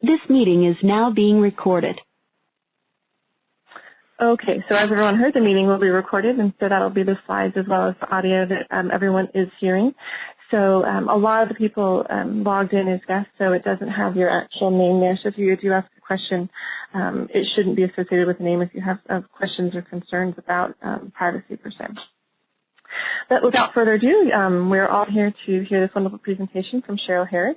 This meeting is now being recorded. Okay, so as everyone heard, the meeting will be recorded, and so that will be the slides as well as the audio that everyone is hearing. So a lot of the people logged in as guests, so it doesn't have your actual name there. So if you do ask a question, it shouldn't be associated with the name if you have questions or concerns about privacy per se. But without further ado, we're all here to hear this wonderful presentation from Cheryl Harris.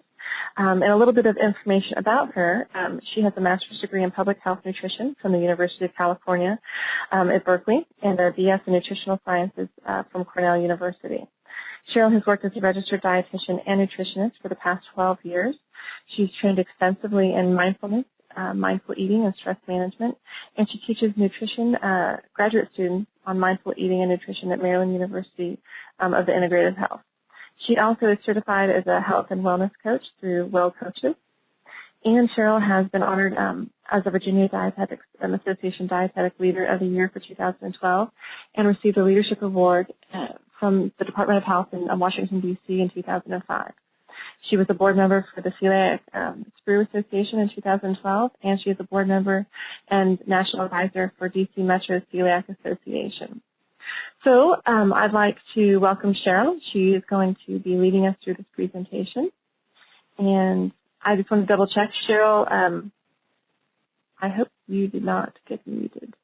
And a little bit of information about her. She has a master's degree in public health nutrition from the University of California at Berkeley and a BS in Nutritional Sciences from Cornell University. Cheryl has worked as a registered dietitian and nutritionist for the past 12 years. She's trained extensively in mindfulness, mindful eating, and stress management, and she teaches nutrition graduate students on mindful eating and nutrition at Maryland University of the Integrative Health. She also is certified as a health and wellness coach through Wellcoaches. And Cheryl has been honored as a Virginia Dietetics Association Dietetic Leader of the Year for 2012 and received a leadership award from the Department of Health in Washington, D.C. in 2005. She was a board member for the Celiac Sprue Association in 2012, and she is a board member and national advisor for D.C. Metro Celiac Association. So I'd like to welcome Cheryl. She is going to be leading us through this presentation. And I just want to double check, Cheryl, I hope you did not get muted.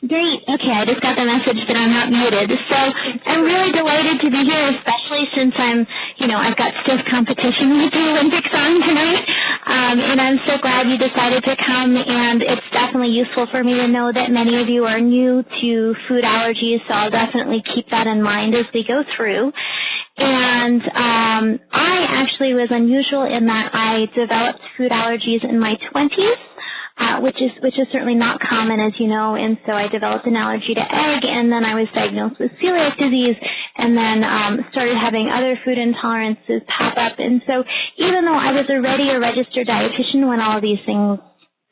Great. Okay, I just got the message that I'm not muted. So I'm really delighted to be here, especially since I've got stiff competition with the Olympics on tonight. And I'm so glad you decided to come, and it's definitely useful for me to know that many of you are new to food allergies, so I'll definitely keep that in mind as we go through. And I actually was unusual in that I developed food allergies in my 20s. Which is certainly not common, as you know, and so I developed an allergy to egg, and then I was diagnosed with celiac disease, and then started having other food intolerances pop up. And so even though I was already a registered dietitian when all of these things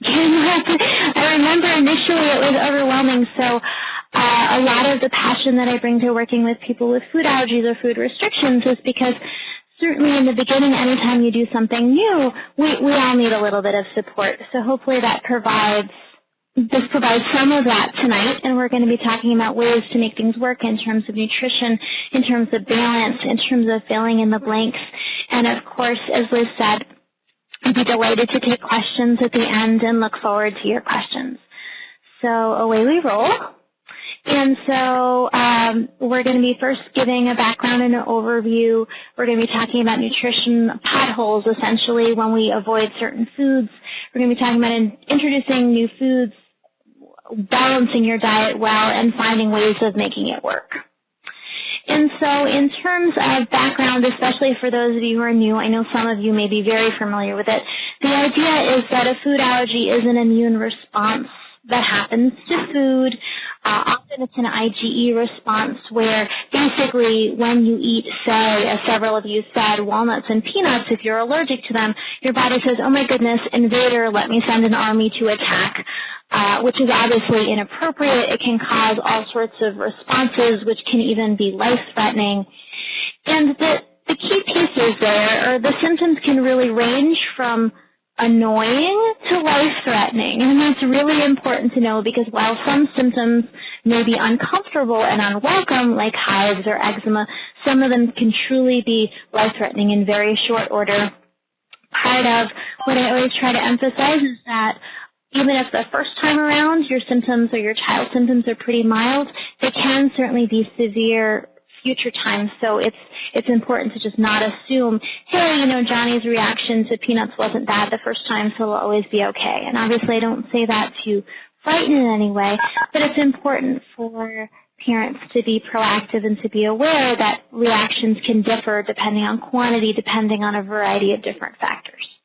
came up, I remember initially it was overwhelming. So a lot of the passion that I bring to working with people with food allergies or food restrictions is because certainly in the beginning, anytime you do something new, we all need a little bit of support. So hopefully that provides some of that tonight, and we're going to be talking about ways to make things work in terms of nutrition, in terms of balance, in terms of filling in the blanks. And of course, as Liz said, I'd be delighted to take questions at the end and look forward to your questions. So away we roll. And so we're going to be first giving a background and an overview. We're going to be talking about nutrition potholes, essentially, when we avoid certain foods. We're going to be talking about introducing new foods, balancing your diet well, and finding ways of making it work. And so in terms of background, especially for those of you who are new, I know some of you may be very familiar with it. The idea is that a food allergy is an immune response that happens to food. Often it's an IgE response where basically when you eat, say, as several of you said, walnuts and peanuts, if you're allergic to them, your body says, oh my goodness, invader, let me send an army to attack, which is obviously inappropriate. It can cause all sorts of responses, which can even be life-threatening. And the key pieces there, or the symptoms can really range from annoying to life-threatening, and that's really important to know because while some symptoms may be uncomfortable and unwelcome, like hives or eczema, some of them can truly be life-threatening in very short order. Part of what I always try to emphasize is that even if the first time around your symptoms or your child's symptoms are pretty mild, they can certainly be severe future times, so it's important to just not assume, hey, Johnny's reaction to peanuts wasn't bad the first time, so it'll always be okay. And obviously I don't say that to frighten in any way, but it's important for parents to be proactive and to be aware that reactions can differ depending on quantity, depending on a variety of different factors.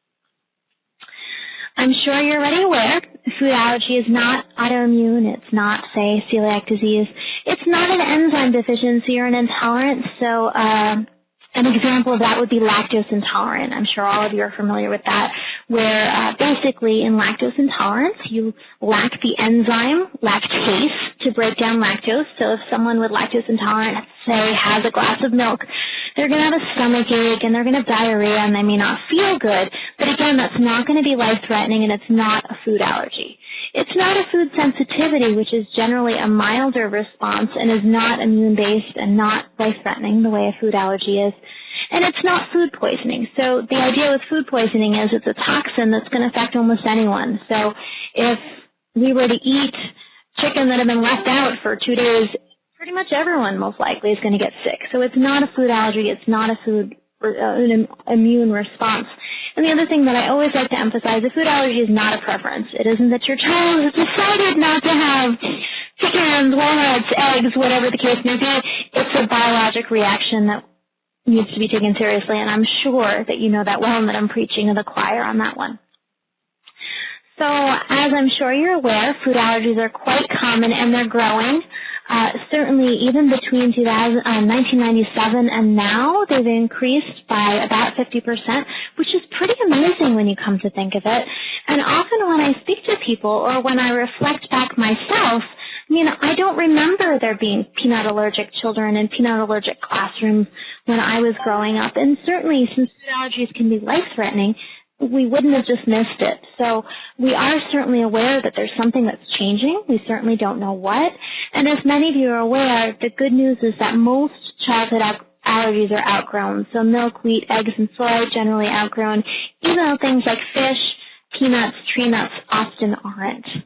I'm sure you're already aware food allergy is not autoimmune. It's not, say, celiac disease. It's not an enzyme deficiency or an intolerance. So an example of that would be lactose intolerant. I'm sure all of you are familiar with that, where basically in lactose intolerance, you lack the enzyme lactase to break down lactose. So if someone with lactose intolerance say, has a glass of milk, they're going to have a stomach ache and they're going to have diarrhea and they may not feel good. But again, that's not going to be life-threatening and it's not a food allergy. It's not a food sensitivity, which is generally a milder response and is not immune-based and not life-threatening the way a food allergy is. And it's not food poisoning. So the idea with food poisoning is it's a toxin that's going to affect almost anyone. So if we were to eat chicken that had been left out for 2 days, pretty much everyone most likely is going to get sick. So it's not a food allergy. It's not a food an immune response. And the other thing that I always like to emphasize, a food allergy is not a preference. It isn't that your child has decided not to have chickens, walnuts, eggs, whatever the case may be. It's a biologic reaction that needs to be taken seriously, and I'm sure that you know that well and that I'm preaching to the choir on that one. So as I'm sure you're aware, food allergies are quite common and they're growing. Certainly even between 1997 and now, they've increased by about 50%, which is pretty amazing when you come to think of it. And often when I speak to people or when I reflect back myself, I don't remember there being peanut allergic children in peanut allergic classrooms when I was growing up. And certainly since food allergies can be life-threatening, we wouldn't have just missed it. So we are certainly aware that there's something that's changing. We certainly don't know what. And as many of you are aware, the good news is that most childhood allergies are outgrown. So milk, wheat, eggs, and soy generally outgrown, even though things like fish, peanuts, tree nuts often aren't.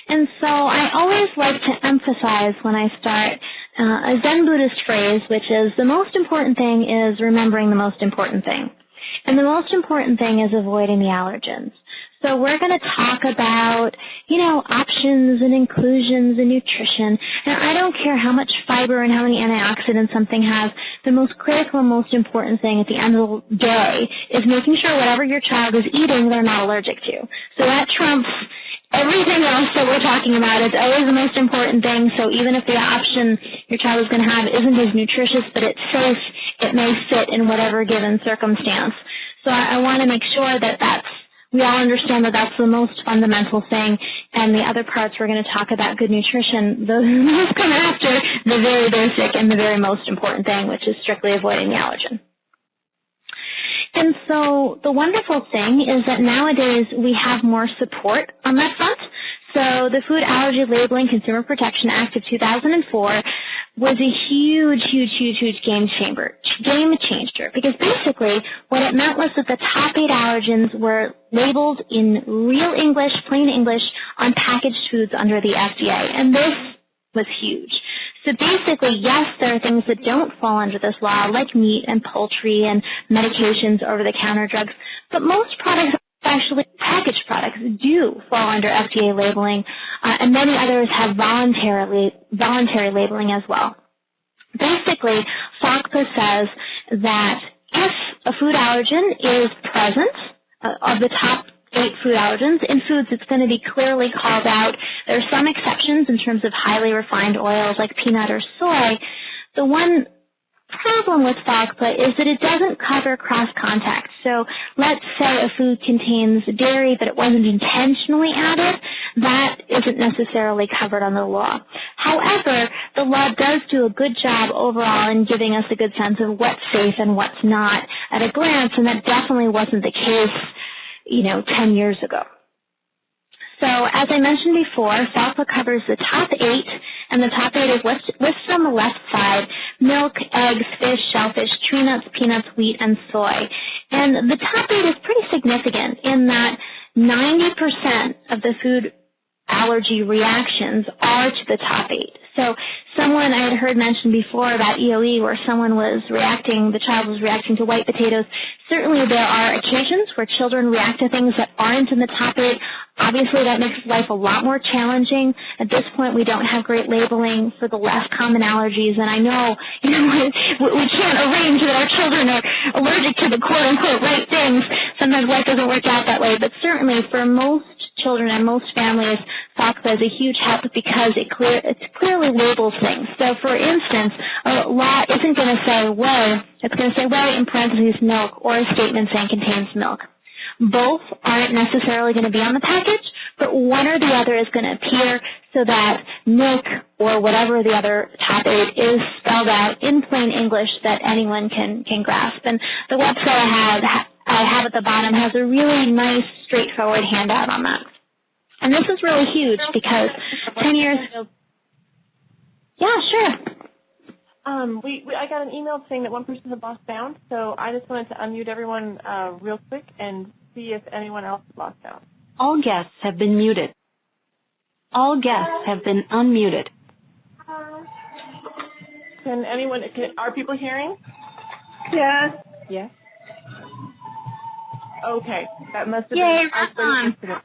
And so I always like to emphasize when I start a Zen Buddhist phrase, which is the most important thing is remembering the most important thing. And the most important thing is avoiding the allergens. So we're going to talk about, options and inclusions and nutrition. And I don't care how much fiber and how many antioxidants something has. The most critical and most important thing at the end of the day is making sure whatever your child is eating, they're not allergic to. So that trumps everything else that we're talking about. It's always the most important thing. So even if the option your child is going to have isn't as nutritious, but it's safe, it may fit in whatever given circumstance. So I want to make sure that we all understand that that's the most fundamental thing, and the other parts we're going to talk about good nutrition. Those come after the very basic and the very most important thing, which is strictly avoiding the allergen. And so the wonderful thing is that nowadays we have more support on that front. So the Food Allergy Labeling Consumer Protection Act of 2004 was a huge game changer, because basically what it meant was that the top 8 allergens were labeled in real English, plain English, on packaged foods under the FDA. And this was huge. So basically, yes, there are things that don't fall under this law, like meat and poultry and medications, over-the-counter drugs, but most products, especially packaged products, do fall under FDA labeling, and many others have voluntary labeling as well. Basically, FASGOT says that if a food allergen is present, of the top 8 food allergens, in foods it's going to be clearly called out. There are some exceptions in terms of highly refined oils like peanut or soy. The one problem with FASGOT is that it doesn't cover cross-contact. So let's say a food contains dairy, but it wasn't intentionally added. That isn't necessarily covered under the law. However, the law does do a good job overall in giving us a good sense of what's safe and what's not at a glance, and that definitely wasn't the case 10 years ago. So as I mentioned before, FASGOT covers the top 8, and the top 8 is listed on the left side: milk, eggs, fish, shellfish, tree nuts, peanuts, wheat, and soy. And the top 8 is pretty significant in that 90% of the food allergy reactions are to the top 8. So someone I had heard mention before about EOE where the child was reacting to white potatoes. Certainly there are occasions where children react to things that aren't in the top 8. Obviously that makes life a lot more challenging. At this point we don't have great labeling for the less common allergies, and I know, we can't arrange that our children are allergic to the quote-unquote right things. Sometimes life doesn't work out that way, but certainly for most children and most families, FASGOT is a huge help because it clearly labels things. So, for instance, a law isn't going to say whey, it's going to say whey in parentheses milk, or a statement saying contains milk. Both aren't necessarily going to be on the package, but one or the other is going to appear so that milk or whatever the other top 8 is spelled out in plain English that anyone can grasp. And the website I have at the bottom has a really nice, straightforward handout on that. And this is really huge because 10 years ago. Yeah, sure. I got an email saying that one person had lost sound, so I just wanted to unmute everyone real quick and see if anyone else lost sound. All guests have been muted. All guests have been unmuted. Are people hearing? Yes. Yes. Okay, that must have been our incident.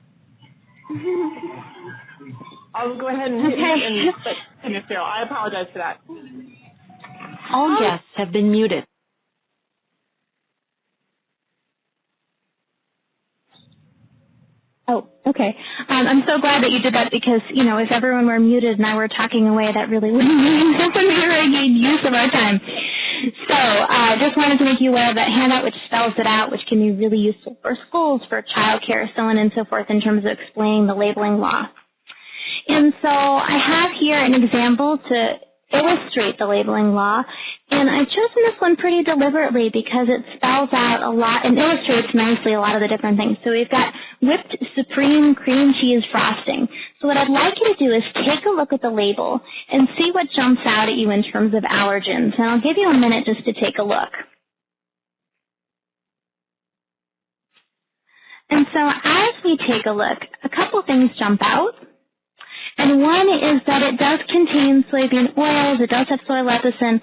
I'll go ahead and hit Cheryl. I apologize for that. All guests have been muted. Oh, okay. I'm so glad that you did that because, you know, if everyone were muted and I were talking away, that really wouldn't be a very good use of our time. So I just wanted to make you aware of that handout which spells it out, which can be really useful for schools, for child care, so on and so forth in terms of explaining the labeling law. And so I have here an example to illustrate the labeling law, and I've chosen this one pretty deliberately because it spells out a lot and illustrates nicely a lot of the different things. So we've got whipped supreme cream cheese frosting. So what I'd like you to do is take a look at the label and see what jumps out at you in terms of allergens. And I'll give you a minute just to take a look. And so as we take a look, a couple things jump out. And one is that it does contain soybean oils. It does have soy lecithin.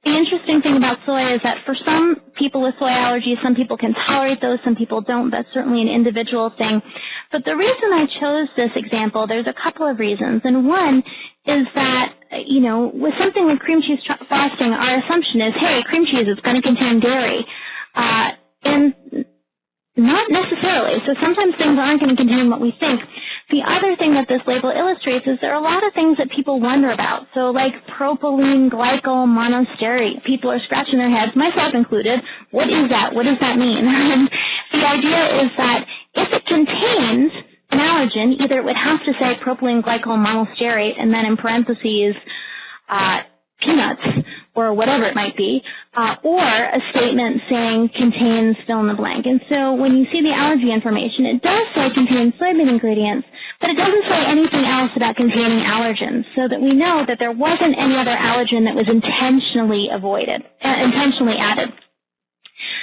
The interesting thing about soy is that for some people with soy allergies, some people can tolerate those, some people don't. That's certainly an individual thing. But the reason I chose this example, there's a couple of reasons. And one is that, you know, with something like cream cheese frosting, our assumption is, hey, cream cheese is going to contain dairy. And not necessarily. So sometimes things aren't going to contain what we think. The other thing that this label illustrates is there are a lot of things that people wonder about. So like propylene glycol monostearate. People are scratching their heads, myself included. What is that? What does that mean? And the idea is that if it contains an allergen, either it would have to say propylene glycol monostearate and then in parentheses peanuts or whatever it might be, or a statement saying contains fill in the blank. And so when you see the allergy information, it does say contains soybean ingredients, but it doesn't say anything else about containing allergens, so that we know that there wasn't any other allergen that was intentionally intentionally added.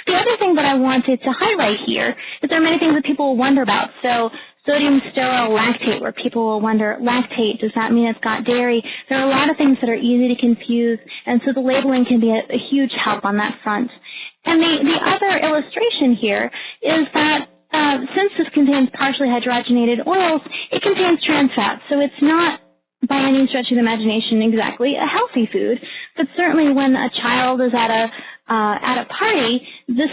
The other thing that I wanted to highlight here is there are many things that people will wonder about. So sodium stearoyl lactate, where people will wonder, lactate, does that mean it's got dairy? There are a lot of things that are easy to confuse, and so the labeling can be a huge help on that front. And the other illustration here is that since this contains partially hydrogenated oils, it contains trans fats, so it's not by any stretch of the imagination exactly a healthy food, but certainly when a child is at a party, this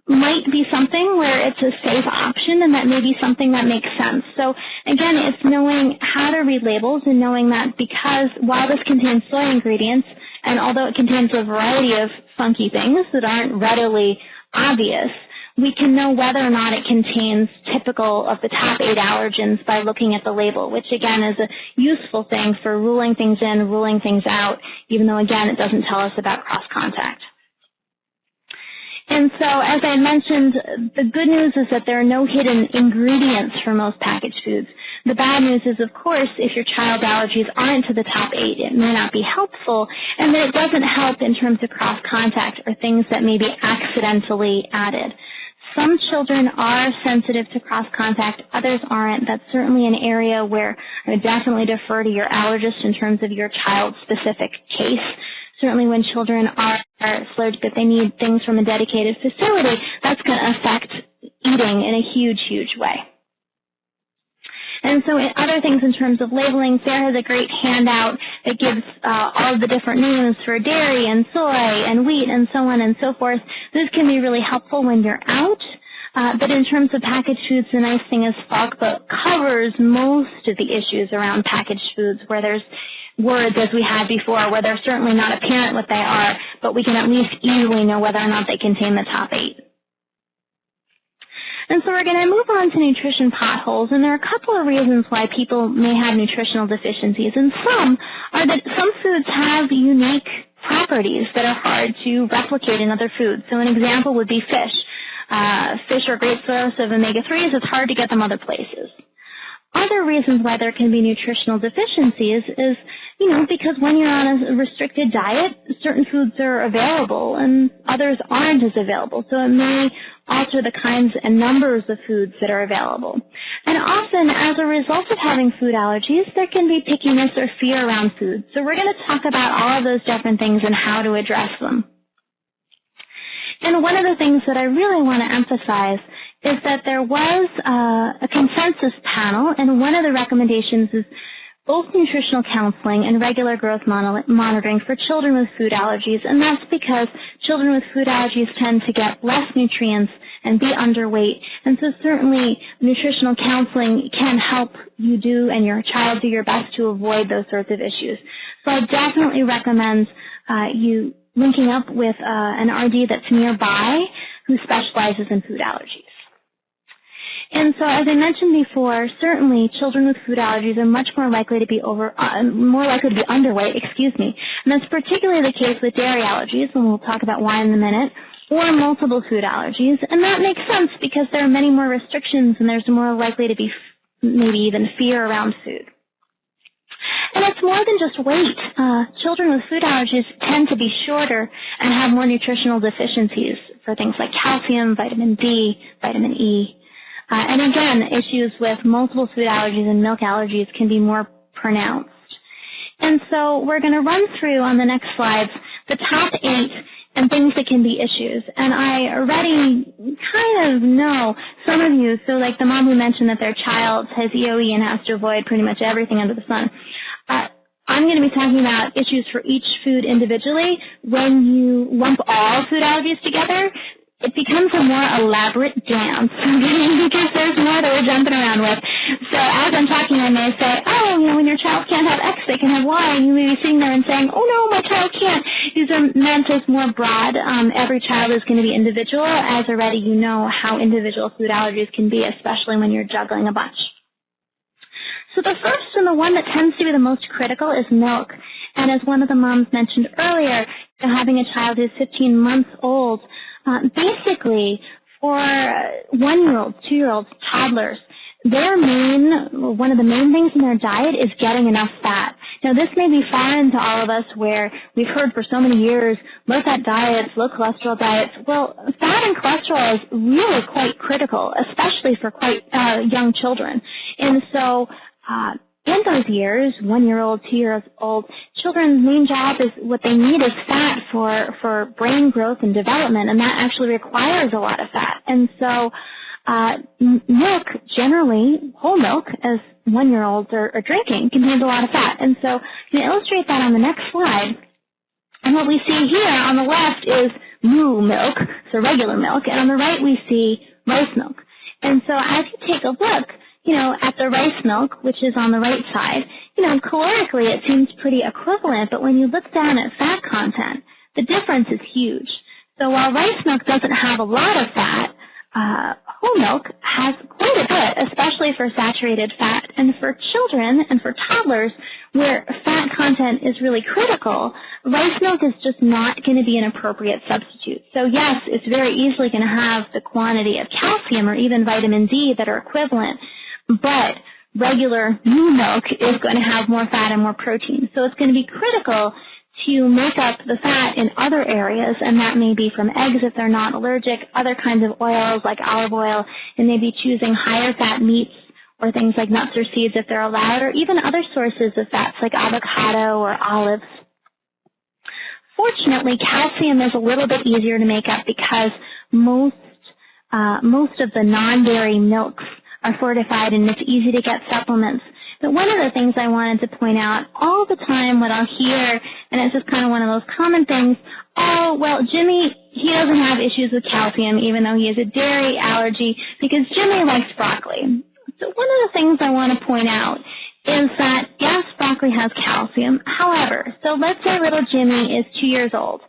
might be something where it's a safe option, and that may be something that makes sense. So again, it's knowing how to read labels and knowing that because while this contains soy ingredients, and although it contains a variety of funky things that aren't readily obvious, we can know whether or not it contains typical of the top 8 allergens by looking at the label, which again is a useful thing for ruling things in, ruling things out, even though again it doesn't tell us about cross-contact. And so, as I mentioned, the good news is that there are no hidden ingredients for most packaged foods. The bad news is, of course, if your child's allergies aren't to the top 8, it may not be helpful, and that it doesn't help in terms of cross-contact or things that may be accidentally added. Some children are sensitive to cross-contact, others aren't. That's certainly an area where I would definitely defer to your allergist in terms of your child's specific case. Certainly when children are allergic that they need things from a dedicated facility, that's going to affect eating in a huge, huge way. And so other things in terms of labeling, Sarah has a great handout that gives all of the different names for dairy and soy and wheat and so on and so forth. This can be really helpful when you're out. But in terms of packaged foods, the nice thing is FASGOT covers most of the issues around packaged foods where there's words, as we had before, where they're certainly not apparent what they are, but we can at least easily know whether or not they contain the top 8. And so we're going to move on to nutrition potholes, and there are a couple of reasons why people may have nutritional deficiencies, and some are that some foods have unique properties that are hard to replicate in other foods. So an example would be fish. Fish are a great source of omega-3s. It's hard to get them other places. Other reasons why there can be nutritional deficiencies is, because when you're on a restricted diet, certain foods are available and others aren't as available. So it may alter the kinds and numbers of foods that are available. And often, as a result of having food allergies, there can be pickiness or fear around food. So we're going to talk about all of those different things and how to address them. And one of the things that I really want to emphasize is that there was a consensus panel, and one of the recommendations is both nutritional counseling and regular growth monitoring for children with food allergies, and that's because children with food allergies tend to get less nutrients and be underweight, and so certainly nutritional counseling can help you do and your child do your best to avoid those sorts of issues. So I definitely recommend you linking up with an RD that's nearby who specializes in food allergies. And so, as I mentioned before, certainly children with food allergies are much more likely to be underweight, and that's particularly the case with dairy allergies, and we'll talk about why in a minute, or multiple food allergies, and that makes sense because there are many more restrictions and there's more likely to be maybe even fear around food. And it's more than just weight. Children with food allergies tend to be shorter and have more nutritional deficiencies for things like calcium, vitamin D, vitamin E. And again, issues with multiple food allergies and milk allergies can be more pronounced. And so we're going to run through on the next slides the top 8 and things that can be issues. And I already kind of know some of you, so like the mom who mentioned that their child has EOE and has to avoid pretty much everything under the sun. I'm going to be talking about issues for each food individually. When you lump all food allergies together, it becomes a more elaborate dance because there's more that we're jumping around with. So as I'm talking, I may say, when your child can't have X, they can have Y, and you may be sitting there and saying, oh, no, my child can't. These are meant as more broad. Every child is going to be individual, as already you know how individual food allergies can be, especially when you're juggling a bunch. So the first and the one that tends to be the most critical is milk. And as one of the moms mentioned earlier, having a child who's 15 months old, basically for 1-year-olds, 2-year-olds, toddlers, one of the main things in their diet is getting enough fat. Now, this may be foreign to all of us where we've heard for so many years low-fat diets, low-cholesterol diets. Well, fat and cholesterol is really quite critical, especially for quite young children. And so in those years, 1-year-old, 2-year-old, children's main job is what they need is fat for brain growth and development, and that actually requires a lot of fat. And so milk, generally, whole milk, as 1-year-olds are drinking, contains a lot of fat. And so I'm going to illustrate that on the next slide. And what we see here on the left is moo milk, so regular milk, and on the right we see rice milk. And so as you take a look, at the rice milk, which is on the right side, calorically it seems pretty equivalent, but when you look down at fat content, the difference is huge. So while rice milk doesn't have a lot of fat, whole milk has quite a bit, especially for saturated fat. And for children and for toddlers, where fat content is really critical, rice milk is just not going to be an appropriate substitute. So yes, it's very easily going to have the quantity of calcium or even vitamin D that are equivalent, but regular new milk is going to have more fat and more protein. So it's going to be critical to make up the fat in other areas, and that may be from eggs if they're not allergic, other kinds of oils like olive oil, and maybe choosing higher fat meats or things like nuts or seeds if they're allowed, or even other sources of fats like avocado or olives. Fortunately, calcium is a little bit easier to make up because most of the non-dairy milks are fortified, and it's easy to get supplements. But one of the things I wanted to point out all the time, what I'll hear, and it's just kind of one of those common things, oh, well, Jimmy, he doesn't have issues with calcium even though he has a dairy allergy because Jimmy likes broccoli. So one of the things I want to point out is that, yes, broccoli has calcium. However, so let's say little Jimmy is 2 years old.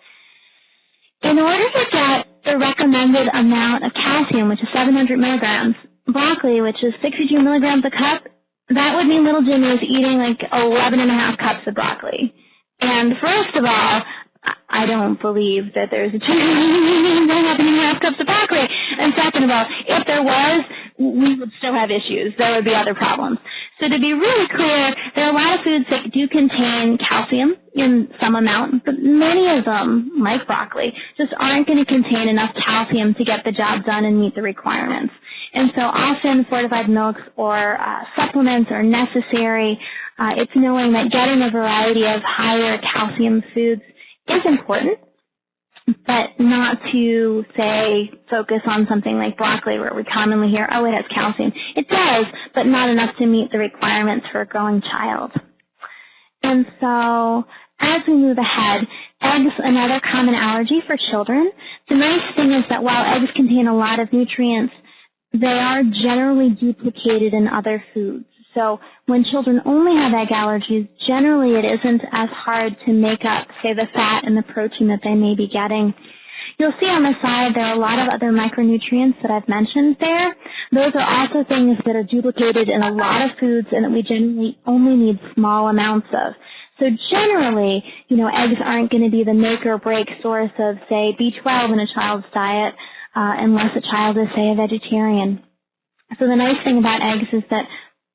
In order to get the recommended amount of calcium, which is 700 milligrams. Broccoli, which is 62 milligrams a cup, that would mean little Jimmy is eating like 11 and a half cups of broccoli. And first of all, I don't believe that there's a chance that 11 and a half cups of broccoli. And second of all, if there was, we would still have issues. There would be other problems. So to be really clear, there are a lot of foods that do contain calcium in some amount, but many of them, like broccoli, just aren't going to contain enough calcium to get the job done and meet the requirements. And so often fortified milks or supplements are necessary. It's knowing that getting a variety of higher calcium foods is important, but not to, say, focus on something like broccoli where we commonly hear, oh, it has calcium. It does, but not enough to meet the requirements for a growing child. And so as we move ahead, eggs, another common allergy for children. The nice thing is that while eggs contain a lot of nutrients, they are generally duplicated in other foods. So when children only have egg allergies, generally it isn't as hard to make up, say, the fat and the protein that they may be getting. You'll see on the side there are a lot of other micronutrients that I've mentioned there. Those are also things that are duplicated in a lot of foods and that we generally only need small amounts of. So generally, eggs aren't going to be the make or break source of, say, B12 in a child's diet unless a child is, say, a vegetarian. So the nice thing about eggs is that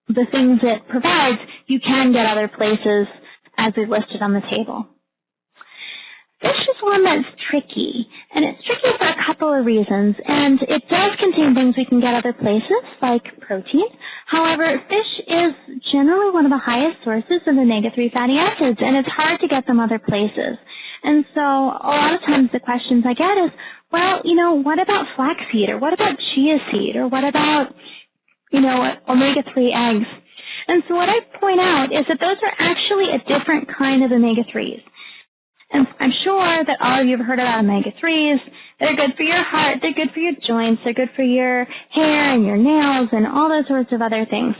the things it provides, you can get other places as we've listed on the table. Fish is one that's tricky, and it's tricky for a couple of reasons. And it does contain things we can get other places, like protein. However, fish is generally one of the highest sources of omega-3 fatty acids, and it's hard to get them other places. And so a lot of times the questions I get is, well, what about flaxseed, or what about chia seed, or what about omega-3 eggs? And so what I point out is that those are actually a different kind of omega-3s. And I'm sure that all of you have heard about omega-3s. They're good for your heart, they're good for your joints, they're good for your hair and your nails and all those sorts of other things.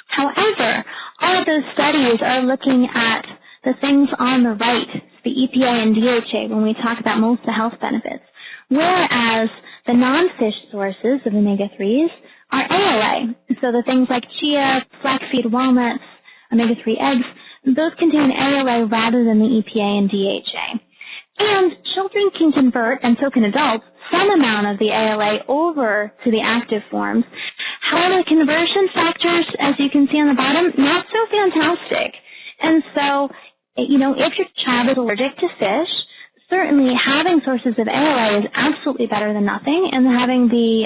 However, all of those studies are looking at the things on the right, the EPA and DHA, when we talk about most of the health benefits, whereas the non-fish sources of omega-3s are ALA. So the things like chia, flaxseed, walnuts, omega-3 eggs, those contain ALA rather than the EPA and DHA. And children can convert, and so can adults, some amount of the ALA over to the active forms. However, the conversion factors, as you can see on the bottom, not so fantastic. And so, if your child is allergic to fish, certainly having sources of ALA is absolutely better than nothing, and having the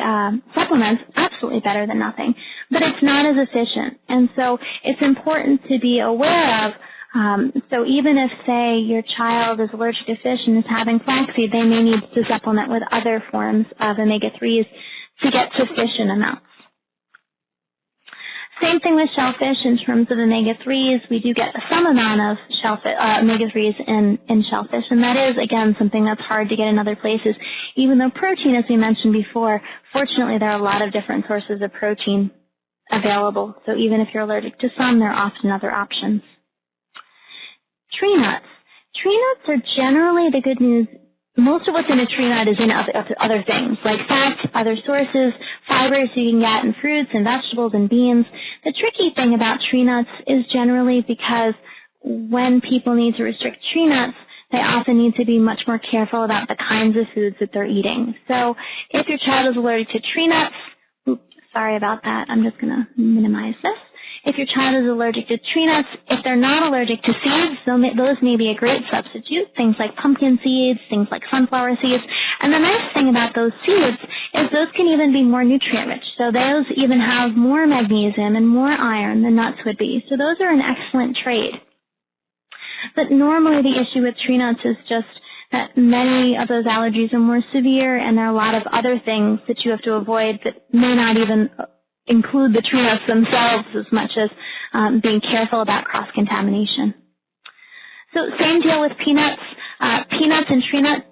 supplements absolutely better than nothing. But it's not as efficient. And so it's important to be aware of, so even if, say, your child is allergic to fish and is having flaxseed, they may need to supplement with other forms of omega-3s to get sufficient amounts. Same thing with shellfish in terms of omega-3s. We do get some amount of omega-3s in shellfish, and that is, again, something that's hard to get in other places. Even though protein, as we mentioned before, fortunately there are a lot of different sources of protein available. So even if you're allergic to some, there are often other options. Tree nuts. Tree nuts are generally the good news. Most of what's in a tree nut is in other things, like fats, other sources, fibers you can get in fruits and vegetables and beans. The tricky thing about tree nuts is generally because when people need to restrict tree nuts, they often need to be much more careful about the kinds of foods that they're eating. So if your child is allergic to tree nuts, sorry about that, I'm just going to minimize this. If your child is allergic to tree nuts, if they're not allergic to seeds, those may be a great substitute, things like pumpkin seeds, things like sunflower seeds. And the nice thing about those seeds is those can even be more nutrient-rich. So those even have more magnesium and more iron than nuts would be. So those are an excellent trade. But normally the issue with tree nuts is just that many of those allergies are more severe, and there are a lot of other things that you have to avoid that may not even include the tree nuts themselves as much as being careful about cross-contamination. So same deal with peanuts. Peanuts and tree nut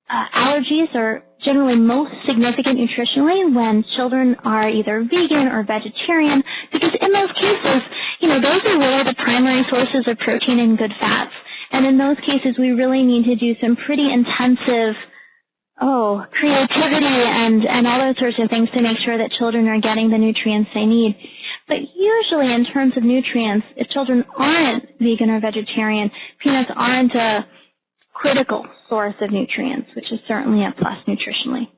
allergies are generally most significant nutritionally when children are either vegan or vegetarian, because in those cases, those are really the primary sources of protein and good fats. And in those cases, we really need to do some pretty intensive creativity and all those sorts of things to make sure that children are getting the nutrients they need. But usually in terms of nutrients, if children aren't vegan or vegetarian, peanuts aren't a critical source of nutrients, which is certainly a plus nutritionally.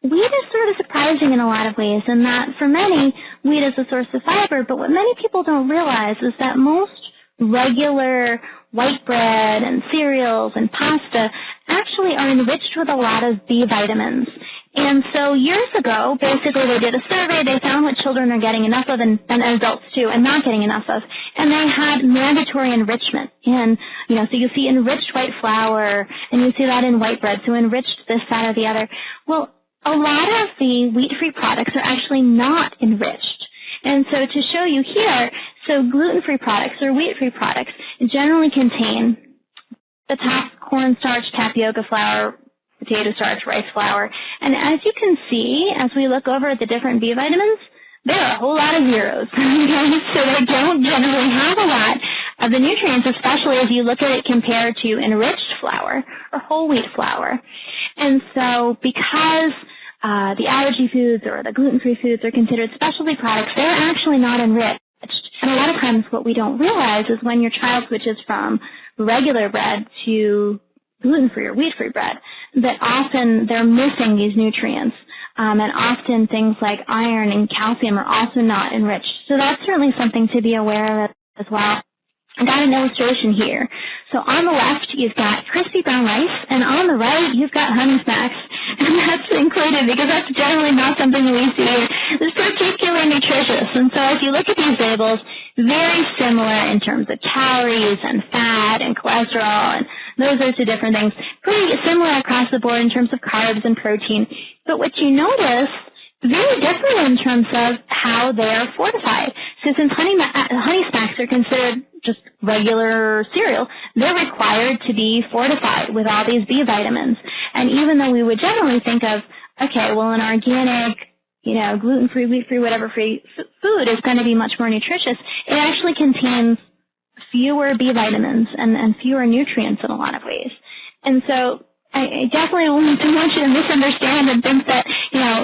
Wheat is sort of surprising in a lot of ways in that for many, wheat is a source of fiber, but what many people don't realize is that most regular white bread and cereals and pasta actually are enriched with a lot of B vitamins. And so years ago, basically they did a survey, they found what children are getting enough of and adults too, and not getting enough of. And they had mandatory enrichment. And, so you see enriched white flour, and you see that in white bread, so enriched this, that, or the other. Well, a lot of the wheat-free products are actually not enriched. And so to show you here, so gluten-free products or wheat-free products generally contain the top cornstarch, tapioca flour, potato starch, rice flour. And as you can see, as we look over at the different B vitamins, there are a whole lot of zeros. Okay? So they don't generally have a lot of the nutrients, especially as you look at it compared to enriched flour or whole wheat flour. And so because the allergy foods or the gluten-free foods are considered specialty products, they're actually not enriched. And a lot of times what we don't realize is when your child switches from regular bread to gluten-free or wheat-free bread, that often they're missing these nutrients. And often things like iron and calcium are also not enriched. So that's certainly something to be aware of as well. I got an illustration here. So on the left, you've got crispy brown rice, and on the right, you've got honey smacks. And that's included because that's generally not something that we see is particularly nutritious. And so if you look at these labels, very similar in terms of calories and fat and cholesterol and those sorts of different things. Pretty similar across the board in terms of carbs and protein. But what you notice, very different in terms of how they're fortified. So since honey smacks are considered just regular cereal, they're required to be fortified with all these B vitamins. And even though we would generally think of, okay, well, an organic, gluten-free, wheat-free, whatever-free food is going to be much more nutritious, it actually contains fewer B vitamins and fewer nutrients in a lot of ways. And so I definitely don't want you to misunderstand and think that,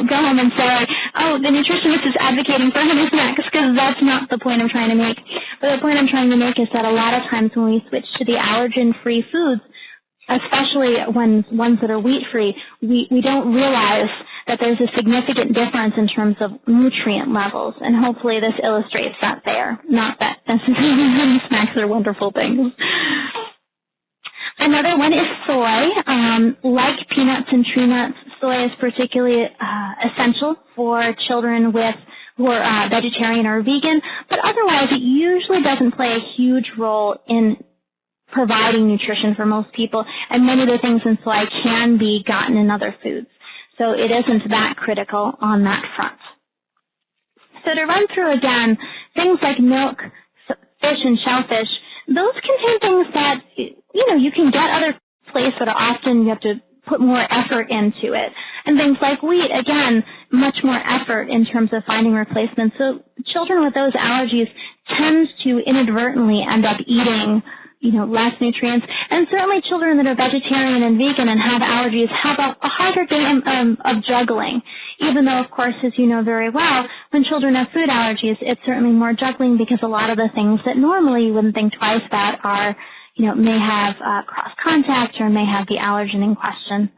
go home and say, oh, the nutritionist is advocating for honey snacks, because that's not the point I'm trying to make. But the point I'm trying to make is that a lot of times when we switch to the allergen-free foods, especially ones that are wheat-free, we don't realize that there's a significant difference in terms of nutrient levels. And hopefully this illustrates that there, not that necessarily honey snacks are wonderful things. Another one is soy. Like peanuts and tree nuts, soy is particularly essential for children who are vegetarian or vegan, but otherwise it usually doesn't play a huge role in providing nutrition for most people, and many of the things in soy can be gotten in other foods. So it isn't that critical on that front. So to run through again, things like milk, fish, and shellfish, those contain things that you can get other places, but often you have to put more effort into it. And things like wheat, again, much more effort in terms of finding replacements. So children with those allergies tend to inadvertently end up eating, less nutrients. And certainly children that are vegetarian and vegan and have allergies have a harder time of juggling. Even though, of course, as you know very well, when children have food allergies, it's certainly more juggling because a lot of the things that normally you wouldn't think twice about are may have cross-contact or may have the allergen in question.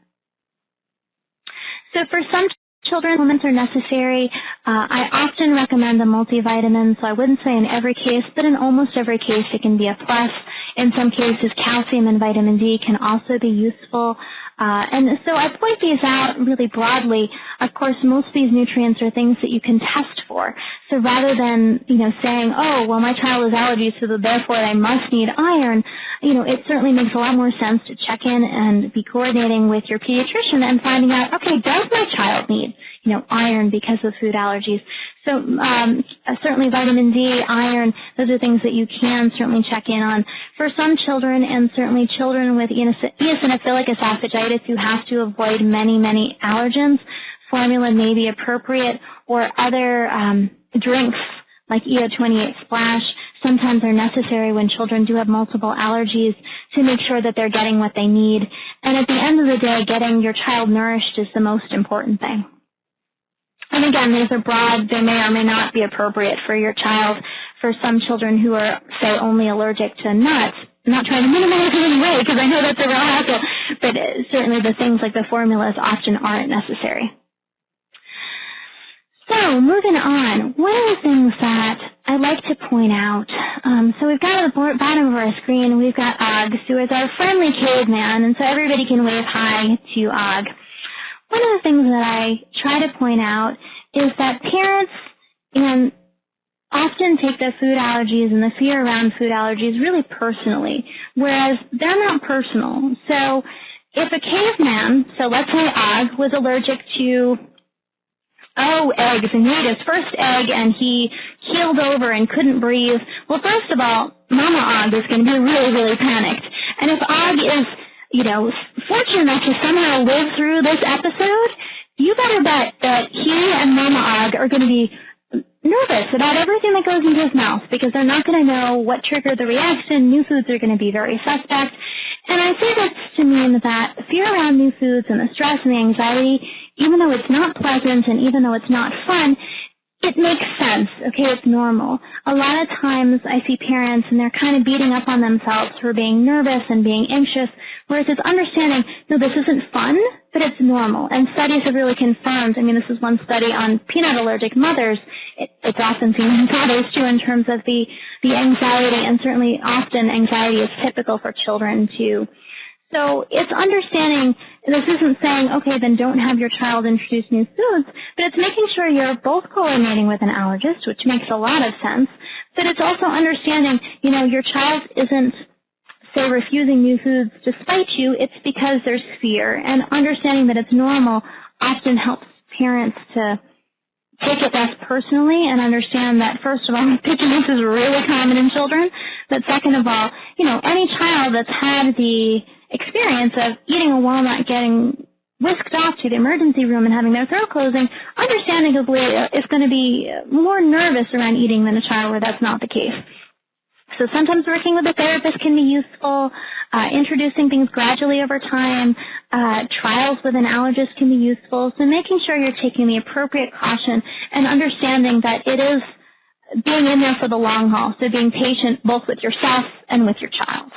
So for some children, supplements are necessary. I often recommend a multivitamin, so I wouldn't say in every case, but in almost every case it can be a plus. In some cases, calcium and vitamin D can also be useful. And so I point these out really broadly. Of course, most of these nutrients are things that you can test for. So rather than, saying, oh, well, my child has allergies, so therefore they must need iron, it certainly makes a lot more sense to check in and be coordinating with your pediatrician and finding out, okay, does my child need, iron because of food allergies? So certainly vitamin D, iron, those are things that you can certainly check in on. For some children, and certainly children with eosinophilic esophagitis who have to avoid many, many allergens, formula may be appropriate, or other drinks like EO28 Splash, sometimes are necessary when children do have multiple allergies to make sure that they're getting what they need. And at the end of the day, getting your child nourished is the most important thing. And again, these are broad. They may or may not be appropriate for your child. For some children who are, say, only allergic to nuts, I'm not trying to minimize it in any way because I know that's a real hassle, but certainly the things like the formulas often aren't necessary. So moving on, one of the things that I'd like to point out, so we've got at the bottom of our screen, we've got Og, who is our friendly caveman, and so everybody can wave hi to Og. One of the things that I try to point out is that parents often take their food allergies and the fear around food allergies really personally, whereas they're not personal. So if a caveman, so let's say Og, was allergic to eggs, and he ate his first egg and he keeled over and couldn't breathe, well, first of all, Mama Og is going to be really, really panicked. And if Og is fortunate enough to somehow live through this episode, you better bet that he and Mama Og are going to be nervous about everything that goes into his mouth because they're not going to know what triggered the reaction. New foods are going to be very suspect. And I say this to mean that fear around new foods and the stress and the anxiety, even though it's not pleasant and even though it's not fun, it makes sense, okay? It's normal. A lot of times I see parents and they're kind of beating up on themselves for being nervous and being anxious, whereas it's understanding, no, this isn't fun, but it's normal. And studies have really confirmed, this is one study on peanut allergic mothers. It's often seen in fathers too in terms of the anxiety, and certainly often anxiety is typical for children too. So it's understanding, this isn't saying, okay, then don't have your child introduce new foods, but it's making sure you're both coordinating with an allergist, which makes a lot of sense, but it's also understanding, your child isn't, say, refusing new foods to spite you, it's because there's fear, and understanding that it's normal often helps parents to take it less personally and understand that, first of all, pickiness is really common in children, but second of all, any child that's had the experience of eating a walnut, getting whisked off to the emergency room and having their throat closing, understandably is going to be more nervous around eating than a child where that's not the case. So sometimes working with a therapist can be useful, introducing things gradually over time, trials with an allergist can be useful, so making sure you're taking the appropriate caution and understanding that it is being in there for the long haul, so being patient both with yourself and with your child.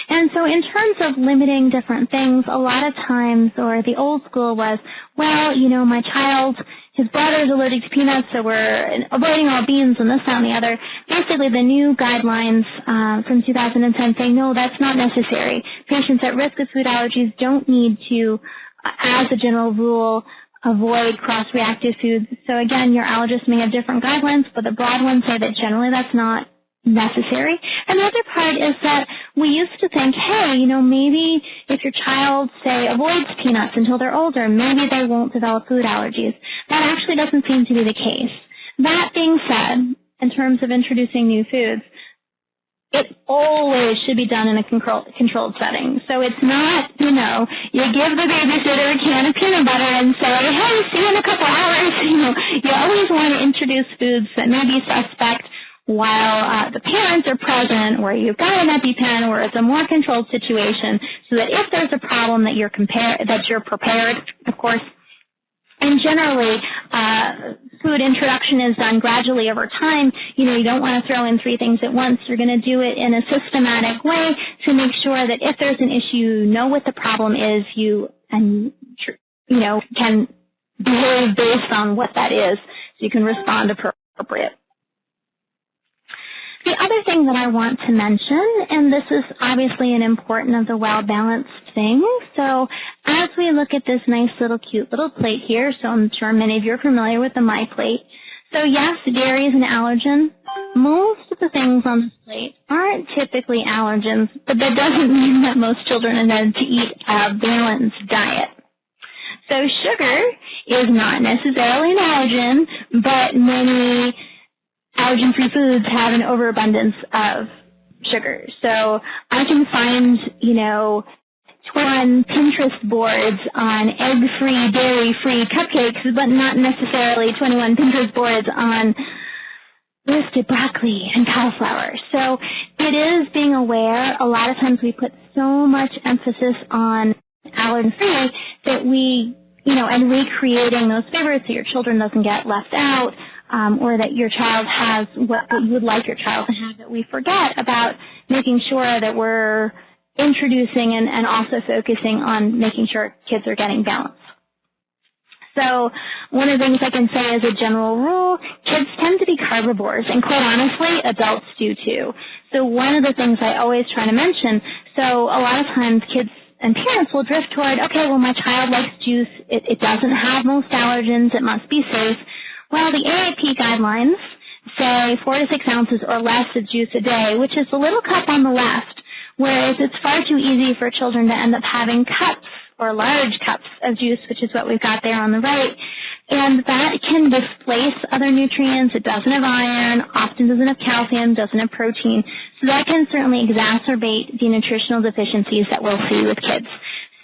And so in terms of limiting different things, a lot of times, or the old school was, well, my child, his brother is allergic to peanuts, so we're avoiding all beans and this, that, and the other. Basically, the new guidelines from 2010 say, no, that's not necessary. Patients at risk of food allergies don't need to, as a general rule, avoid cross-reactive foods. So again, your allergist may have different guidelines, but the broad ones say that generally that's not necessary. And the other part is that we used to think, hey, maybe if your child, say, avoids peanuts until they're older, maybe they won't develop food allergies. That actually doesn't seem to be the case. That being said, in terms of introducing new foods, it always should be done in a controlled setting. So it's not, you give the babysitter a can of peanut butter and say, hey, see you in a couple hours. You always want to introduce foods that may be suspect while the parents are present, where you've got an EpiPen, where it's a more controlled situation, so that if there's a problem that you're prepared, of course. And generally, food introduction is done gradually over time. You don't want to throw in 3 things at once. You're going to do it in a systematic way to make sure that if there's an issue, you know what the problem is, can behave based on what that is, so you can respond appropriate. The other thing that I want to mention, and this is obviously an important of the well-balanced thing, so as we look at this nice little cute little plate here, so I'm sure many of you are familiar with the My Plate. So yes, dairy is an allergen. Most of the things on this plate aren't typically allergens, but that doesn't mean that most children are known to eat a balanced diet. So sugar is not necessarily an allergen, but many allergen-free foods have an overabundance of sugar. So I can find, 21 Pinterest boards on egg-free, dairy-free cupcakes, but not necessarily 21 Pinterest boards on roasted broccoli and cauliflower. So it is being aware. A lot of times we put so much emphasis on allergen-free that we, and recreating those favorites so your children doesn't get left out, or that your child has what you would like your child to have, that we forget about making sure that we're introducing and also focusing on making sure kids are getting balance. So one of the things I can say as a general rule, kids tend to be carnivores, and quite honestly, adults do too. So one of the things I always try to mention, so a lot of times kids and parents will drift toward, okay, well, my child likes juice. It doesn't have most allergens. It must be safe. Well, the AAP guidelines say 4 to 6 ounces or less of juice a day, which is the little cup on the left, whereas it's far too easy for children to end up having cups or large cups of juice, which is what we've got there on the right. And that can displace other nutrients. It doesn't have iron, often doesn't have calcium, doesn't have protein. So that can certainly exacerbate the nutritional deficiencies that we'll see with kids.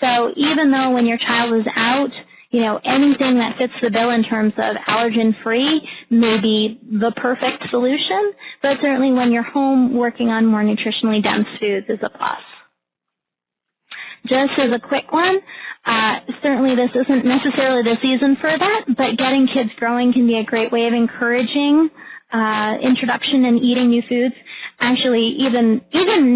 So even though when your child is out, anything that fits the bill in terms of allergen-free may be the perfect solution, but certainly when you're home working on more nutritionally dense foods is a plus. Just as a quick one, certainly this isn't necessarily the season for that, but getting kids growing can be a great way of encouraging introduction and eating new foods. Actually, even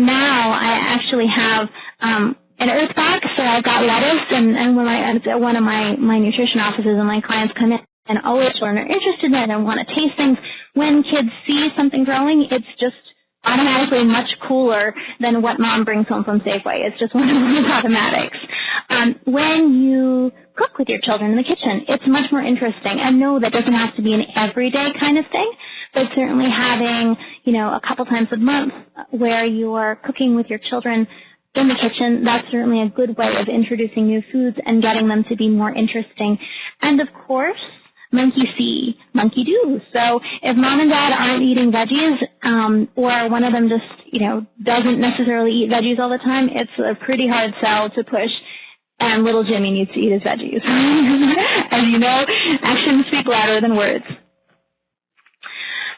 now, I actually have an earth box, so I've got lettuce, and when at one of my nutrition offices and my clients come in, and always children are interested in it and want to taste things, when kids see something growing, it's just automatically much cooler than what mom brings home from Safeway. It's just one of those automatics. When you cook with your children in the kitchen, it's much more interesting. And no, that doesn't have to be an everyday kind of thing, but certainly having, a couple times a month where you are cooking with your children in the kitchen, that's certainly a good way of introducing new foods and getting them to be more interesting. And of course, monkey see, monkey do. So if mom and dad aren't eating veggies, or one of them just, doesn't necessarily eat veggies all the time, it's a pretty hard sell to push, and little Jimmy needs to eat his veggies. As you know, actions speak louder than words.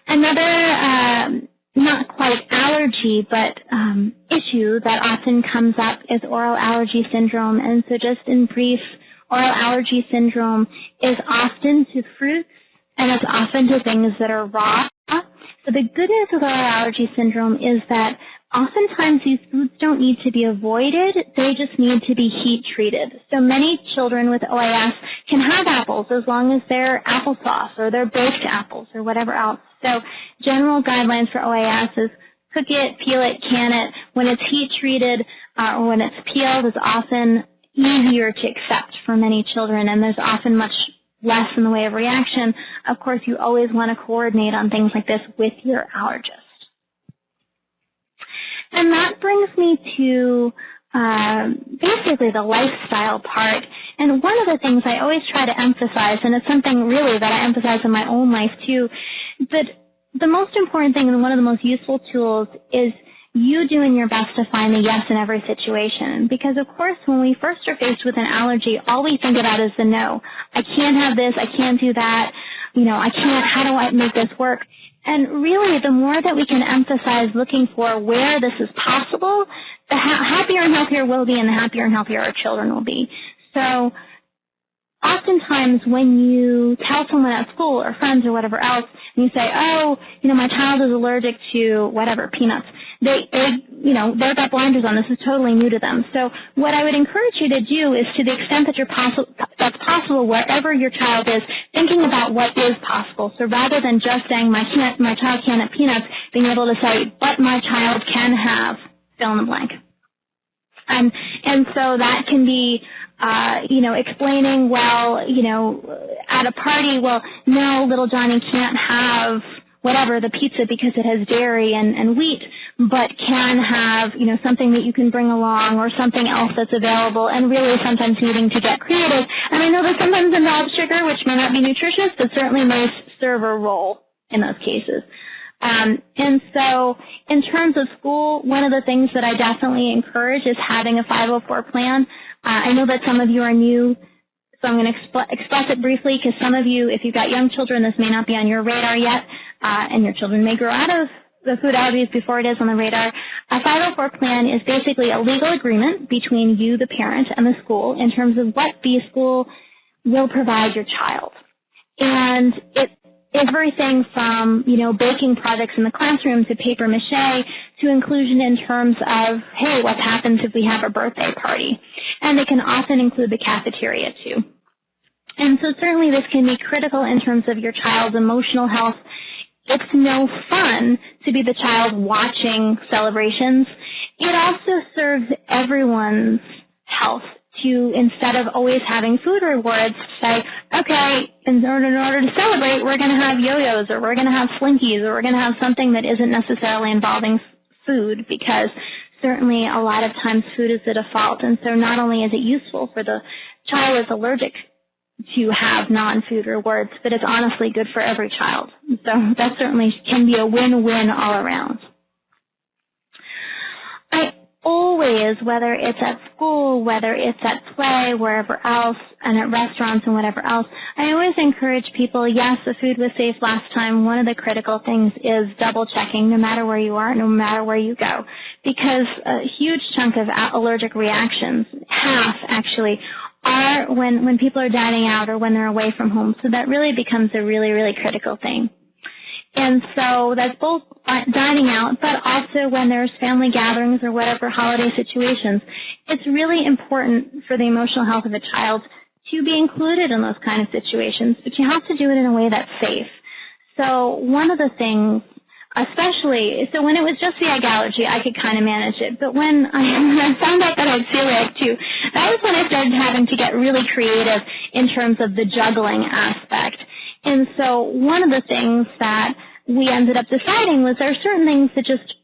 Another, not quite allergy, but issue that often comes up is oral allergy syndrome. And so just in brief, oral allergy syndrome is often to fruits, and it's often to things that are raw. So the good news with oral allergy syndrome is that oftentimes these foods don't need to be avoided, they just need to be heat treated. So many children with OAS can have apples as long as they're applesauce or they're baked apples or whatever else. So general guidelines for OAS is cook it, peel it, can it. When it's heat treated or when it's peeled, it's often easier to accept for many children, and there's often much less in the way of reaction. Of course, you always want to coordinate on things like this with your allergist. And that brings me to basically the lifestyle part. And one of the things I always try to emphasize, and it's something really that I emphasize in my own life too, that the most important thing and one of the most useful tools is you doing your best to find the yes in every situation. Because, of course, when we first are faced with an allergy, all we think about is the no. I can't have this. I can't do that. I can't. How do I make this work? And really, the more that we can emphasize looking for where this is possible, the happier and healthier we'll be, and the happier and healthier our children will be. So oftentimes when you tell someone at school or friends or whatever else, and you say, oh, my child is allergic to whatever, peanuts, they've got blinders on. This is totally new to them. So what I would encourage you to do is, to the extent that that's possible wherever your child is, thinking about what is possible. So rather than just saying, my child can't have peanuts, being able to say, but my child can have fill in the blank. And so that can be, explaining, well, at a party, well, no, little Johnny can't have whatever, the pizza, because it has dairy and wheat, but can have, something that you can bring along or something else that's available, and really sometimes needing to get creative. And I know that sometimes involves sugar, which may not be nutritious, but certainly may serve a role in those cases. And so in terms of school, one of the things that I definitely encourage is having a 504 plan. I know that some of you are new So I'm going to express it briefly because some of you, if you've got young children, this may not be on your radar yet, and your children may grow out of the food allergies before it is on the radar. A 504 plan is basically a legal agreement between you, the parent, and the school in terms of what the school will provide your child. And it everything from, baking projects in the classroom to paper mache to inclusion in terms of, hey, what happens if we have a birthday party? And they can often include the cafeteria too. And so certainly this can be critical in terms of your child's emotional health. It's no fun to be the child watching celebrations. It also serves everyone's health to, instead of always having food rewards, say, okay, in order to celebrate, we're going to have yo-yos, or we're going to have slinkies, or we're going to have something that isn't necessarily involving food, because certainly a lot of times food is the default. And so not only is it useful for the child that's allergic to have non-food rewards, but it's honestly good for every child. So that certainly can be a win-win all around. I always, whether it's at school, whether it's at play, wherever else, and at restaurants and whatever else, I always encourage people, yes, the food was safe last time. One of the critical things is double-checking no matter where you are, no matter where you go, because a huge chunk of allergic reactions, half actually, are when people are dining out or when they're away from home. So that really becomes a really, really critical thing. And so that's both dining out, but also when there's family gatherings or whatever holiday situations. It's really important for the emotional health of a child to be included in those kind of situations, but you have to do it in a way that's safe. So one of the things, especially, so when it was just the egg allergy, I could kind of manage it. But when I found out that I had celiac too, that was when I started having to get really creative in terms of the juggling aspect. And so one of the things that we ended up deciding was there are certain things that just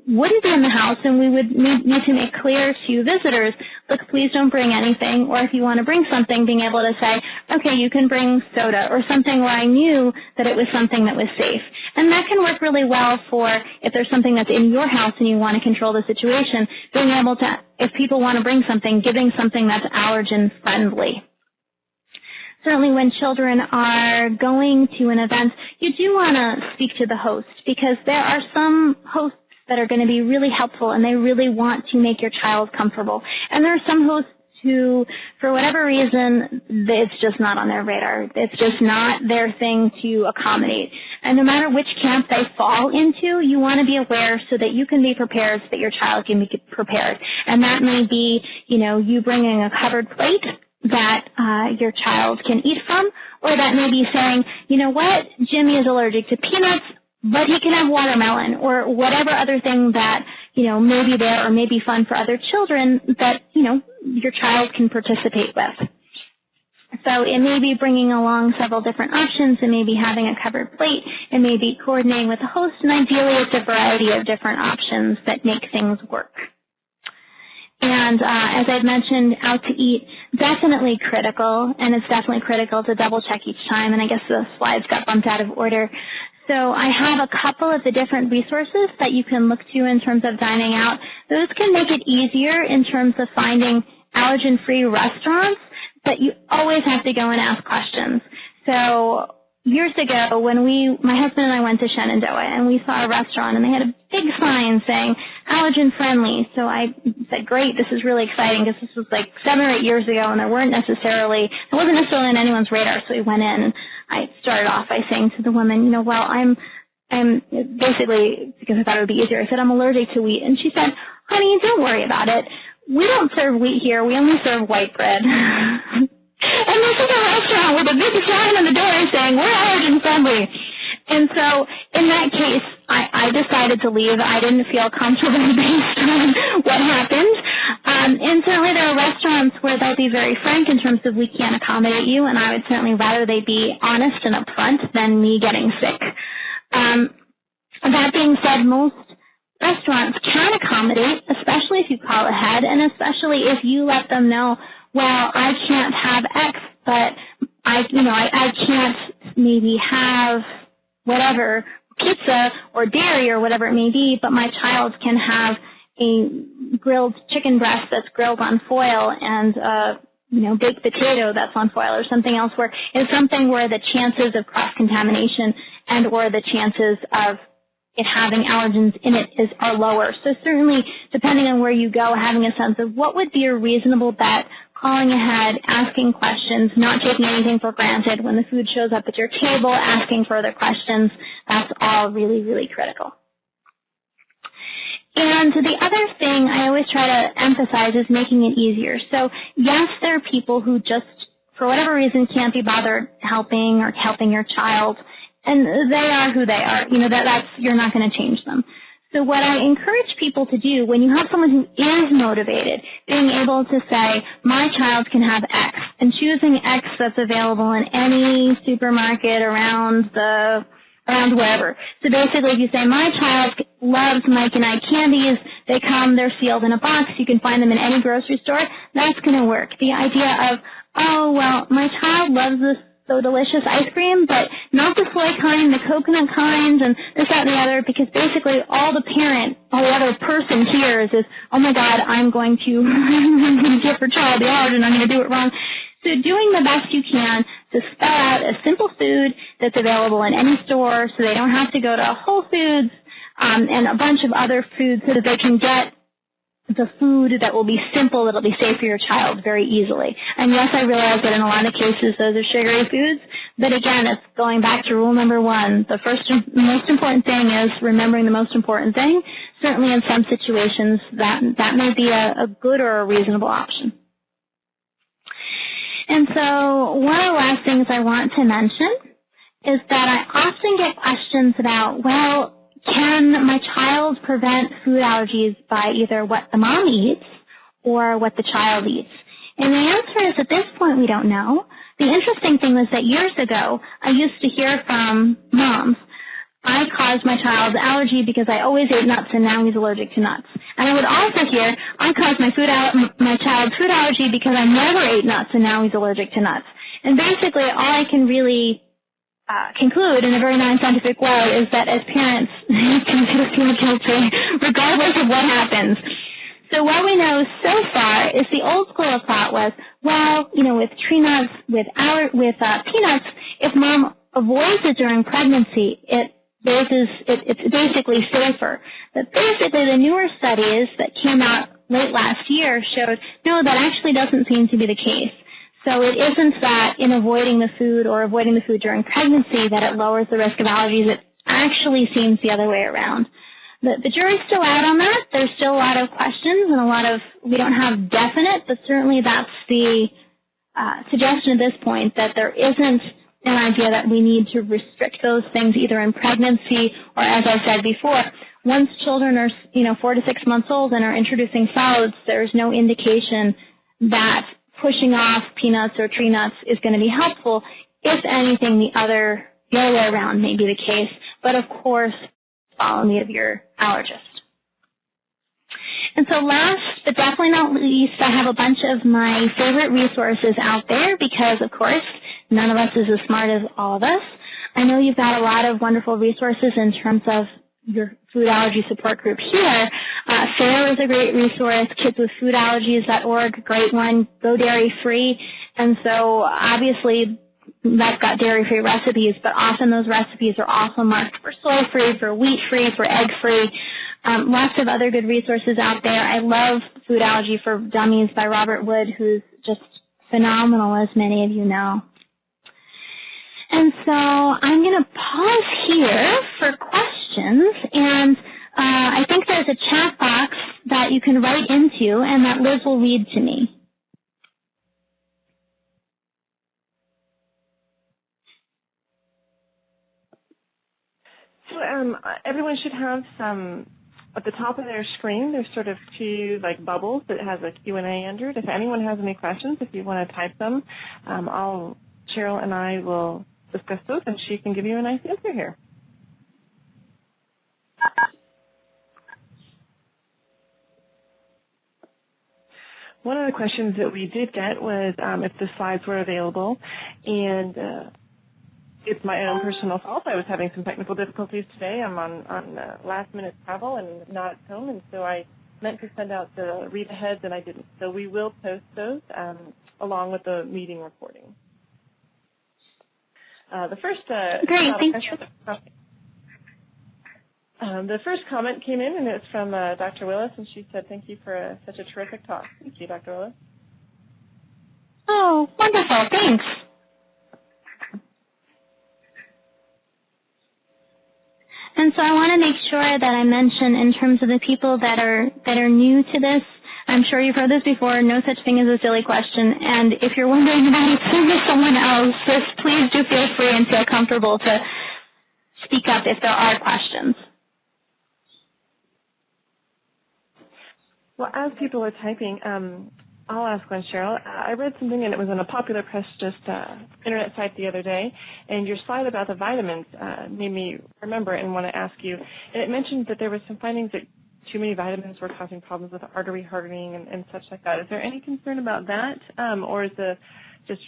wouldn't be in the house, and we would need to make clear to visitors, look, please don't bring anything, or if you want to bring something, being able to say, okay, you can bring soda, or something where I knew that it was something that was safe. And that can work really well for if there's something that's in your house and you want to control the situation, being able to, if people want to bring something, giving something that's allergen-friendly. Certainly when children are going to an event, you do want to speak to the host, because there are some hosts that are going to be really helpful, and they really want to make your child comfortable. And there are some hosts who, for whatever reason, it's just not on their radar. It's just not their thing to accommodate. And no matter which camp they fall into, you want to be aware so that you can be prepared, so that your child can be prepared. And that may be, you bringing a covered plate that your child can eat from, or that may be saying, you know what, Jimmy is allergic to peanuts, but he can have watermelon, or whatever other thing that, may be there or may be fun for other children that, your child can participate with. So it may be bringing along several different options. It may be having a covered plate. It may be coordinating with the host, and ideally it's a variety of different options that make things work. And as I've mentioned, out to eat, definitely critical, and it's definitely critical to double check each time, and I guess the slides got bumped out of order. So I have a couple of the different resources that you can look to in terms of dining out. Those can make it easier in terms of finding allergen-free restaurants, but you always have to go and ask questions. So years ago, when my husband and I went to Shenandoah, and we saw a restaurant, and they had a big sign saying allergen-friendly. So I said, great, this is really exciting, because this was like 7 or 8 years ago, and it wasn't necessarily on anyone's radar. So we went in, and I started off by saying to the woman, well, I'm basically, because I thought it would be easier, I said, I'm allergic to wheat. And she said, honey, don't worry about it. We don't serve wheat here. We only serve white bread. And this is a restaurant with a big sign on the door saying, we're allergen-friendly. And so in that case, I decided to leave. I didn't feel comfortable based on what happened. And certainly there are restaurants where they'll be very frank in terms of we can't accommodate you, and I would certainly rather they be honest and upfront than me getting sick. That being said, most restaurants can accommodate, especially if you call ahead, and especially if you let them know, well, I can't have X, but I can't maybe have whatever, pizza or dairy or whatever it may be, but my child can have a grilled chicken breast that's grilled on foil and baked potato that's on foil or something else, where it's something where the chances of cross-contamination and or the chances of it having allergens in it are lower. So certainly, depending on where you go, having a sense of what would be a reasonable bet, calling ahead, asking questions, not taking anything for granted. When the food shows up at your table, asking further questions, that's all really, really critical. And the other thing I always try to emphasize is making it easier. So yes, there are people who just, for whatever reason, can't be bothered helping or helping your child, and they are who they are. You're not going to change them. So what I encourage people to do when you have someone who is motivated, being able to say, my child can have X, and choosing X that's available in any supermarket around wherever. So basically, if you say, my child loves Mike and I candies, they're sealed in a box, you can find them in any grocery store, that's going to work. The idea of, oh, well, my child loves this so delicious ice cream, but not the soy kind, the coconut kind, and this, that, and the other, because basically all the other person hears is, oh my God, I'm going to give her child the allergen, I'm going to do it wrong. So doing the best you can to spell out a simple food that's available in any store so they don't have to go to Whole Foods and a bunch of other foods so that they can get the food that will be simple, that will be safe for your child very easily. And yes, I realize that in a lot of cases those are sugary foods, but again, it's going back to rule number one. The most important thing is remembering the most important thing. Certainly in some situations that may be a good or a reasonable option. And so one of the last things I want to mention is that I often get questions about, well, can my child prevent food allergies by either what the mom eats or what the child eats? And the answer is at this point we don't know. The interesting thing was that years ago I used to hear from moms, I caused my child's allergy because I always ate nuts and now he's allergic to nuts. And I would also hear, I caused my child's food allergy because I never ate nuts and now he's allergic to nuts. And basically all I can really conclude in a very non-scientific way is that as parents, you can feel guilty regardless of what happens. So what we know so far is the old school of thought was, well, with tree nuts, with peanuts, if mom avoids it during pregnancy, it's basically safer. But basically the newer studies that came out late last year showed, no, that actually doesn't seem to be the case. So it isn't that in avoiding the food or avoiding the food during pregnancy that it lowers the risk of allergies. It actually seems the other way around. The jury's still out on that. There's still a lot of questions and we don't have definite, but certainly that's the suggestion at this point that there isn't an idea that we need to restrict those things either in pregnancy or, as I said before, once children are 4 to 6 months old and are introducing solids, there's no indication that pushing off peanuts or tree nuts is going to be helpful. If anything, the other way around may be the case. But of course, follow the lead of your allergist. And so last, but definitely not least, I have a bunch of my favorite resources out there because, of course, none of us is as smart as all of us. I know you've got a lot of wonderful resources in terms of your food allergy support group here. Sarah is a great resource, kidswithfoodallergies.org, great one, go dairy-free. And so obviously that's got dairy-free recipes, but often those recipes are also marked for soy-free, for wheat-free, for egg-free. Lots of other good resources out there. I love Food Allergy for Dummies by Robert Wood, who's just phenomenal, as many of you know. And so I'm going to pause here for questions, and I think there's a chat box that you can write into and that Liz will read to me. So everyone should have some, at the top of their screen, there's sort of two bubbles that has a Q&A under it. If anyone has any questions, if you want to type them, Cheryl and I will discuss those, and she can give you a nice answer here. One of the questions that we did get was if the slides were available, and it's my own personal fault. I was having some technical difficulties today. I'm on last-minute travel and not at home, and so I meant to send out the read-aheads, and I didn't. So we will post those along with the meeting recording. The first the first comment came in, and it's from Dr. Willis, and she said, "Thank you for such a terrific talk." Thank you, Dr. Willis. Oh, wonderful. Thanks. And so I want to make sure that I mention in terms of the people that are new to this. I'm sure you've heard this before, no such thing as a silly question. And if you're wondering about it, send to someone else. Just please do feel free and feel comfortable to speak up if there are questions. Well, as people are typing, I'll ask one, Cheryl. I read something, and it was on a popular press internet site the other day, and your slide about the vitamins made me remember and want to ask you. And it mentioned that there were some findings that too many vitamins were causing problems with artery hardening and such like that. Is there any concern about that, or is just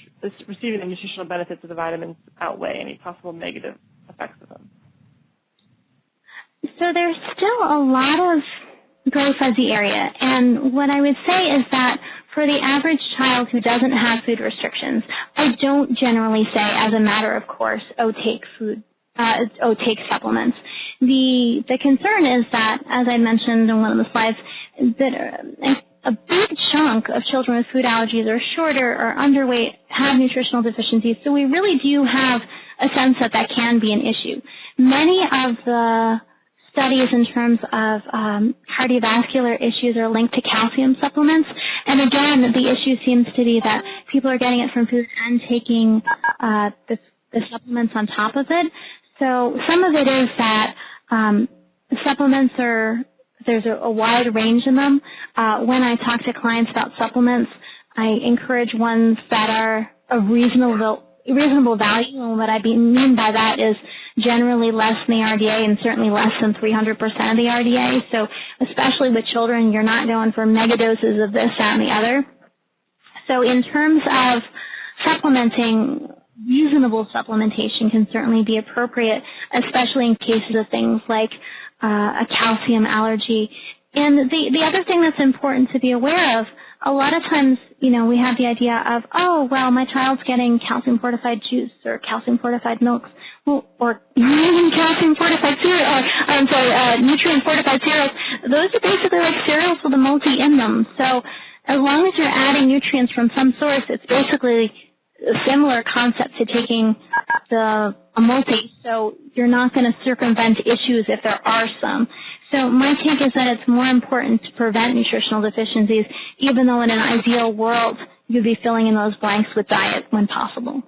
receiving the nutritional benefits of the vitamins outweigh any possible negative effects of them? So there's still a lot of gray fuzzy area, and what I would say is that for the average child who doesn't have food restrictions, I don't generally say as a matter of course, take supplements. The concern is that, as I mentioned in one of the slides, that a big chunk of children with food allergies are shorter or underweight, have nutritional deficiencies, so we really do have a sense that that can be an issue. Many of the studies in terms of cardiovascular issues are linked to calcium supplements. And again, the issue seems to be that people are getting it from food and taking the supplements on top of it. So some of it is that supplements there's a wide range in them. When I talk to clients about supplements, I encourage ones that are of reasonable value, and what I mean by that is generally less than the RDA and certainly less than 300% of the RDA. So especially with children, you're not going for mega doses of this, that, and the other. So in terms of supplementing, reasonable supplementation can certainly be appropriate, especially in cases of things like a calcium allergy. And the other thing that's important to be aware of, a lot of times, we have the idea of, oh, well, my child's getting calcium-fortified juice or calcium-fortified milks, or calcium-fortified cereal, nutrient-fortified cereals. Those are basically like cereals with a multi in them. So as long as you're adding nutrients from some source, it's basically a similar concept to taking a multi, so you're not going to circumvent issues if there are some. So my take is that it's more important to prevent nutritional deficiencies, even though in an ideal world you'd be filling in those blanks with diet when possible.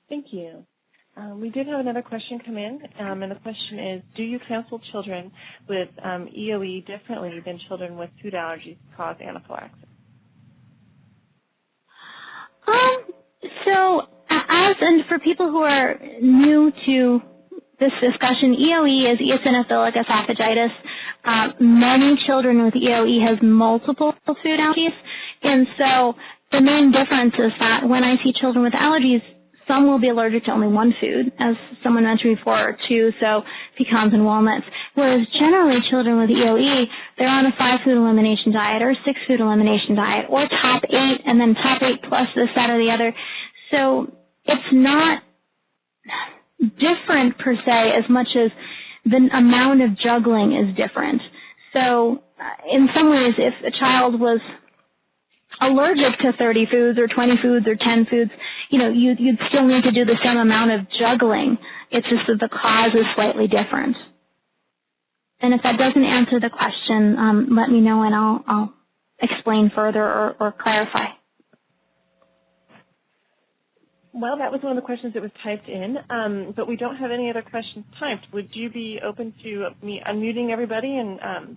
Thank you. We did have another question come in, and the question is, do you counsel children with EOE differently than children with food allergies cause anaphylaxis? And for people who are new to this discussion, EOE is eosinophilic esophagitis. Many children with EOE have multiple food allergies, and so the main difference is that when I see children with allergies, some will be allergic to only one food, as someone mentioned before, or two, so pecans and walnuts. Whereas generally children with EOE, they're on a 5-food elimination diet or a 6-food elimination diet, or top 8, and then top 8 plus this, that, or the other. So it's not different per se as much as the amount of juggling is different. So in some ways, if a child was allergic to 30 foods or 20 foods or 10 foods, you'd still need to do the same amount of juggling. It's just that the cause is slightly different. And if that doesn't answer the question, let me know and I'll explain further or clarify. Well, that was one of the questions that was typed in, but we don't have any other questions typed. Would you be open to me unmuting everybody and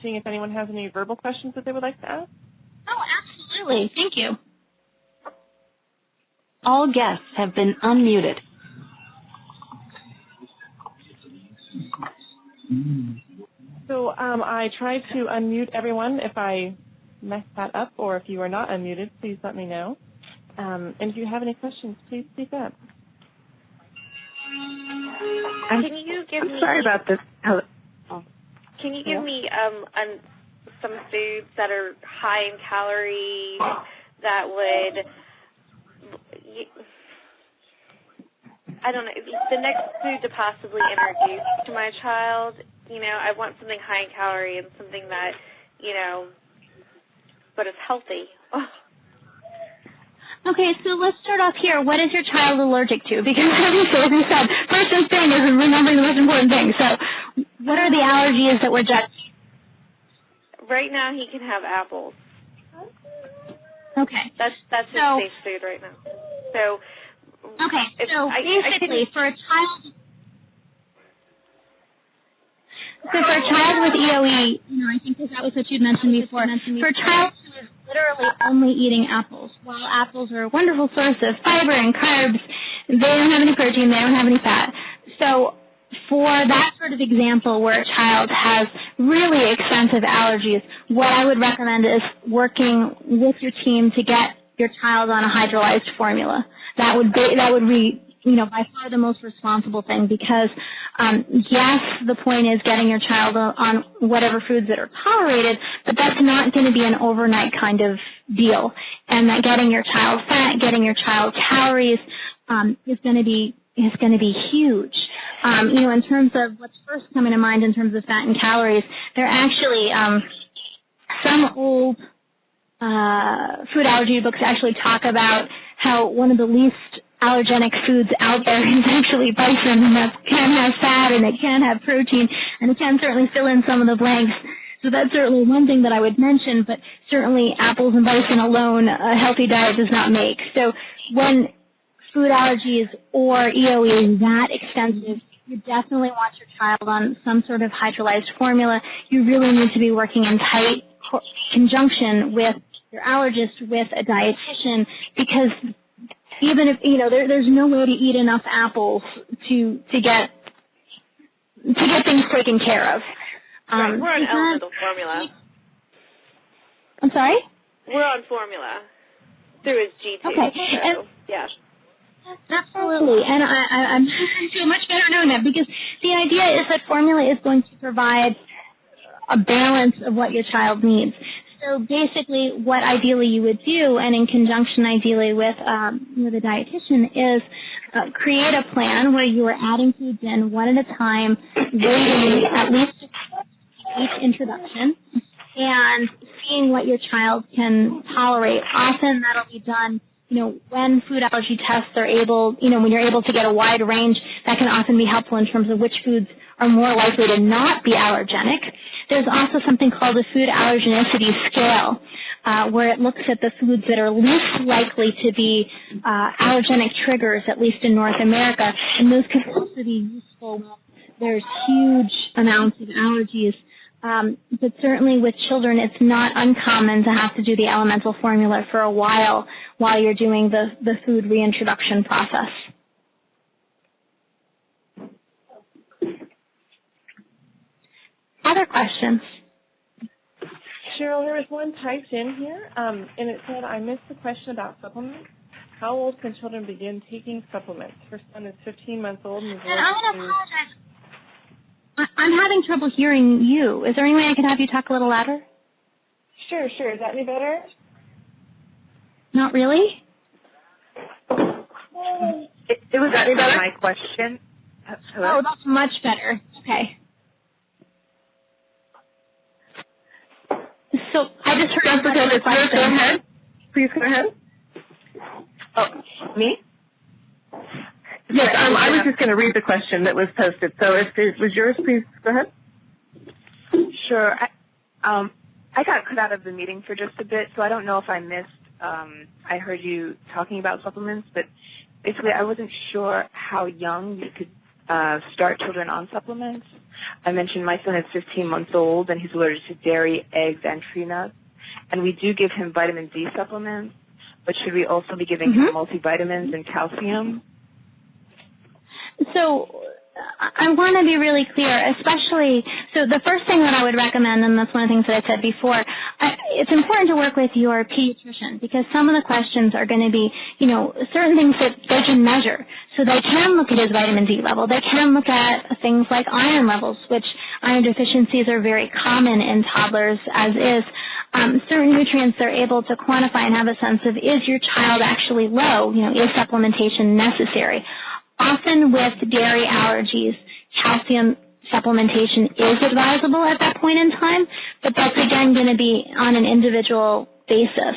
seeing if anyone has any verbal questions that they would like to ask? Oh, absolutely. Thank you. All guests have been unmuted. So I tried to unmute everyone. If I messed that up or if you are not unmuted, please let me know. And if you have any questions, please speak up. Can you give me... Sorry about this. Hello. can you give me some foods that are high in calories that would, I don't know, the next food to possibly introduce to my child? You know, I want something high in calorie and something that, you know, but it's healthy. Okay, so let's start off here. What is your child allergic to? Because obviously, as we said, first thing is remembering the most important thing. So what are the allergies that we're judging? Right now, he can have apples. Okay. That's his safe food right now. So, okay, so basically, for a child... So for a child with EOE, you know, I think that was what you'd mentioned before. For a child who is literally only eating apples, while apples are a wonderful source of fiber and carbs, they don't have any protein, they don't have any fat. So for that sort of example where a child has really extensive allergies, what I would recommend is working with your team to get your child on a hydrolyzed formula. That would be you know, by far the most responsible thing because, yes, the point is getting your child on whatever foods that are tolerated, but that's not going to be an overnight kind of deal. And that getting your child fat, getting your child calories is going to be huge. You know, in terms of what's first coming to mind in terms of fat and calories, there are actually some old food allergy books actually talk about how one of the least allergenic foods out there is actually bison, and that can have fat and it can have protein, and it can certainly fill in some of the blanks. So that's certainly one thing that I would mention, but certainly apples and bison alone a healthy diet does not make. So when food allergies or EOE is that extensive, you definitely want your child on some sort of hydrolyzed formula. You really need to be working in tight conjunction with your allergist, with a dietitian, because even if, you know, there's no way to eat enough apples to get things taken care of. Right. We're on elemental formula. I'm sorry? We're on formula through his G2. Okay. So, yeah. Absolutely. And I'm feel much better knowing that because the idea is that formula is going to provide a balance of what your child needs. So basically what ideally you would do, and in conjunction ideally with a dietitian, is create a plan where you are adding foods in one at a time, waiting at least each introduction, and seeing what your child can tolerate. Often that'll be done, you know, when food allergy tests are able, you know, when you're able to get a wide range, that can often be helpful in terms of which foods are more likely to not be allergenic. There's also something called the food allergenicity scale, where it looks at the foods that are least likely to be allergenic triggers, at least in North America, and those can also be useful when there's huge amounts of allergies. But certainly with children, it's not uncommon to have to do the elemental formula for a while you're doing the food reintroduction process. Other questions? Cheryl, there was one typed in here, and it said, I missed the question about supplements. How old can children begin taking supplements? Her son is 15 months old. And I'm going to apologize. I'm having trouble hearing you. Is there any way I could have you talk a little louder? Sure. Is that any better? Not really? It was any better? My question. Hello? Oh, that's much better. Okay. So I just heard the question. Go ahead. Please go ahead. Oh, me? Yes, I was just going to read the question that was posted. So if it was yours, please go ahead. Sure. I got cut out of the meeting for just a bit, so I don't know if I missed. I heard you talking about supplements, but basically I wasn't sure how young you could start children on supplements. I mentioned my son is 15 months old, and he's allergic to dairy, eggs, and tree nuts. And we do give him vitamin D supplements, but should we also be giving him multivitamins and calcium? So I want to be really clear, especially, so the first thing that I would recommend, and that's one of the things that I said before, it's important to work with your pediatrician because some of the questions are going to be, certain things that they can measure. So they can look at his vitamin D level. They can look at things like iron levels, which iron deficiencies are very common in toddlers, as is. Certain nutrients they're able to quantify and have a sense of, is your child actually low? Is supplementation necessary? Often with dairy allergies, calcium supplementation is advisable at that point in time, but that's again going to be on an individual basis.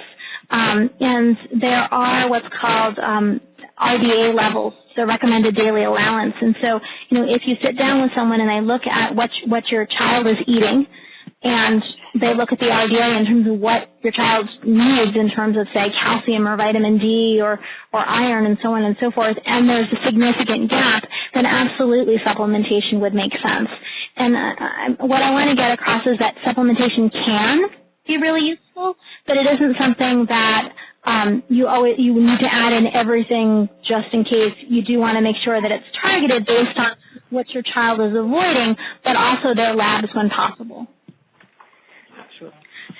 And there are what's called RDA levels, the recommended daily allowance. And so, if you sit down with someone and they look at what your child is eating, and they look at the RDA in terms of what your child needs in terms of, say, calcium or vitamin D or iron and so on and so forth, and there's a significant gap, then absolutely supplementation would make sense. And what I want to get across is that supplementation can be really useful, but it isn't something that you need to add in everything just in case. You do want to make sure that it's targeted based on what your child is avoiding, but also their labs when possible.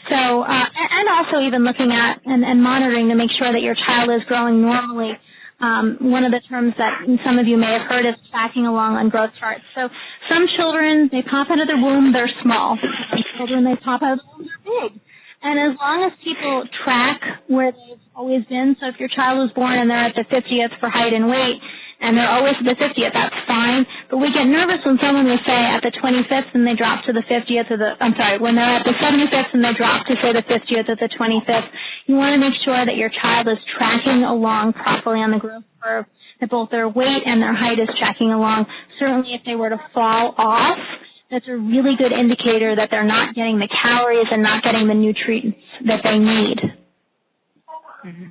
So, and also even looking at and monitoring to make sure that your child is growing normally. One of the terms that some of you may have heard is tracking along on growth charts. So some children, they pop out of the womb, they're small. Some children, they pop out of the womb, they're big. And as long as people track where they've always been, so if your child was born and they're at the 50th for height and weight, and they're always at the 50th, that's fine. But we get nervous when someone will say at the 25th and they drop to the 50th when they're at the 75th and they drop to, say, the 50th or the 25th. You want to make sure that your child is tracking along properly on the growth curve, that both their weight and their height is tracking along. Certainly if they were to fall off, that's a really good indicator that they're not getting the calories and not getting the nutrients that they need. Mm-hmm.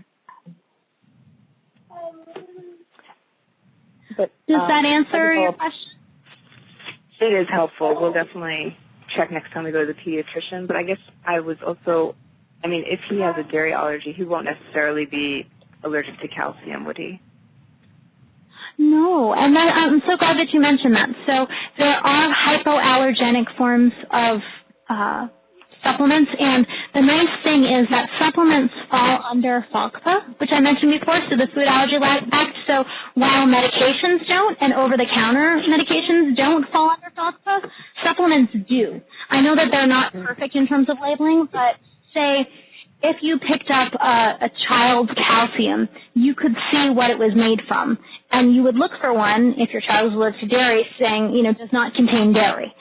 But, does that answer your question? It is helpful. We'll definitely check next time we go to the pediatrician. But I guess I was also, if he has a dairy allergy, he won't necessarily be allergic to calcium, would he? No, and I'm so glad that you mentioned that. So there are hypoallergenic forms of supplements, and the nice thing is that supplements fall under FASGOT, which I mentioned before, so the Food Allergy Act. So while medications don't, and over-the-counter medications don't fall under FASGOT, supplements do. I know that they're not perfect in terms of labeling, but say if you picked up a child's calcium, you could see what it was made from, and you would look for one, if your child was allergic to dairy, saying, does not contain dairy.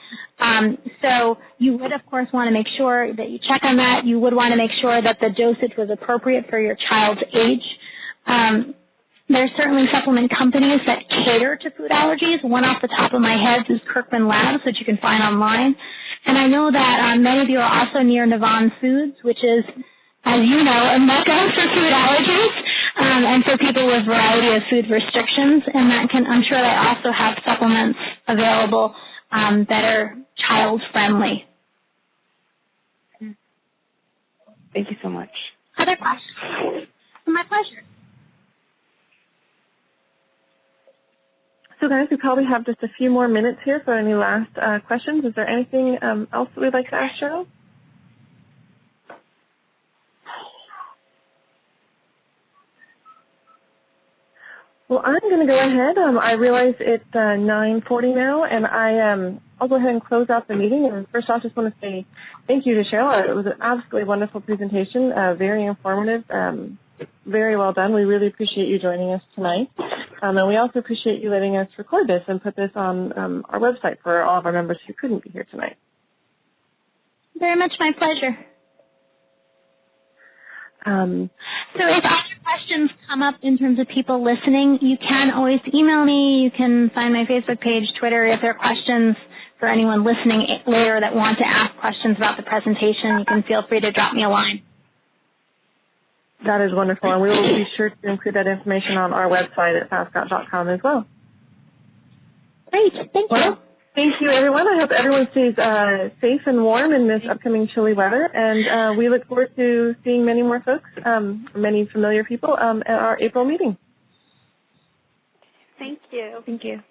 So you would, of course, want to make sure that you check on that. You would want to make sure that the dosage was appropriate for your child's age. There are certainly supplement companies that cater to food allergies. One off the top of my head is Kirkman Labs, which you can find online. And I know that many of you are also near Navan Foods, which is, as you know, a mecca for food allergies and for people with a variety of food restrictions. And that I'm sure they also have supplements available that are child-friendly. Thank you so much. Other questions? My pleasure. So guys, we probably have just a few more minutes here for any last questions. Is there anything else that we'd like to ask Cheryl? Well, I'm going to go ahead. I realize it's 9:40 now, and I'll go ahead and close out the meeting. And first off, I just want to say thank you to Cheryl. It was an absolutely wonderful presentation, very informative, very well done. We really appreciate you joining us tonight. And we also appreciate you letting us record this and put this on our website for all of our members who couldn't be here tonight. Very much my pleasure. So if other questions come up in terms of people listening, you can always email me. You can find my Facebook page, Twitter. If there are questions for anyone listening later that want to ask questions about the presentation, you can feel free to drop me a line. That is wonderful, and we will be sure to include that information on our website at FASGOT.com as well. Great. Thank you. Thank you, everyone. I hope everyone stays safe and warm in this upcoming chilly weather, and we look forward to seeing many more folks, many familiar people, at our April meeting. Thank you. Thank you.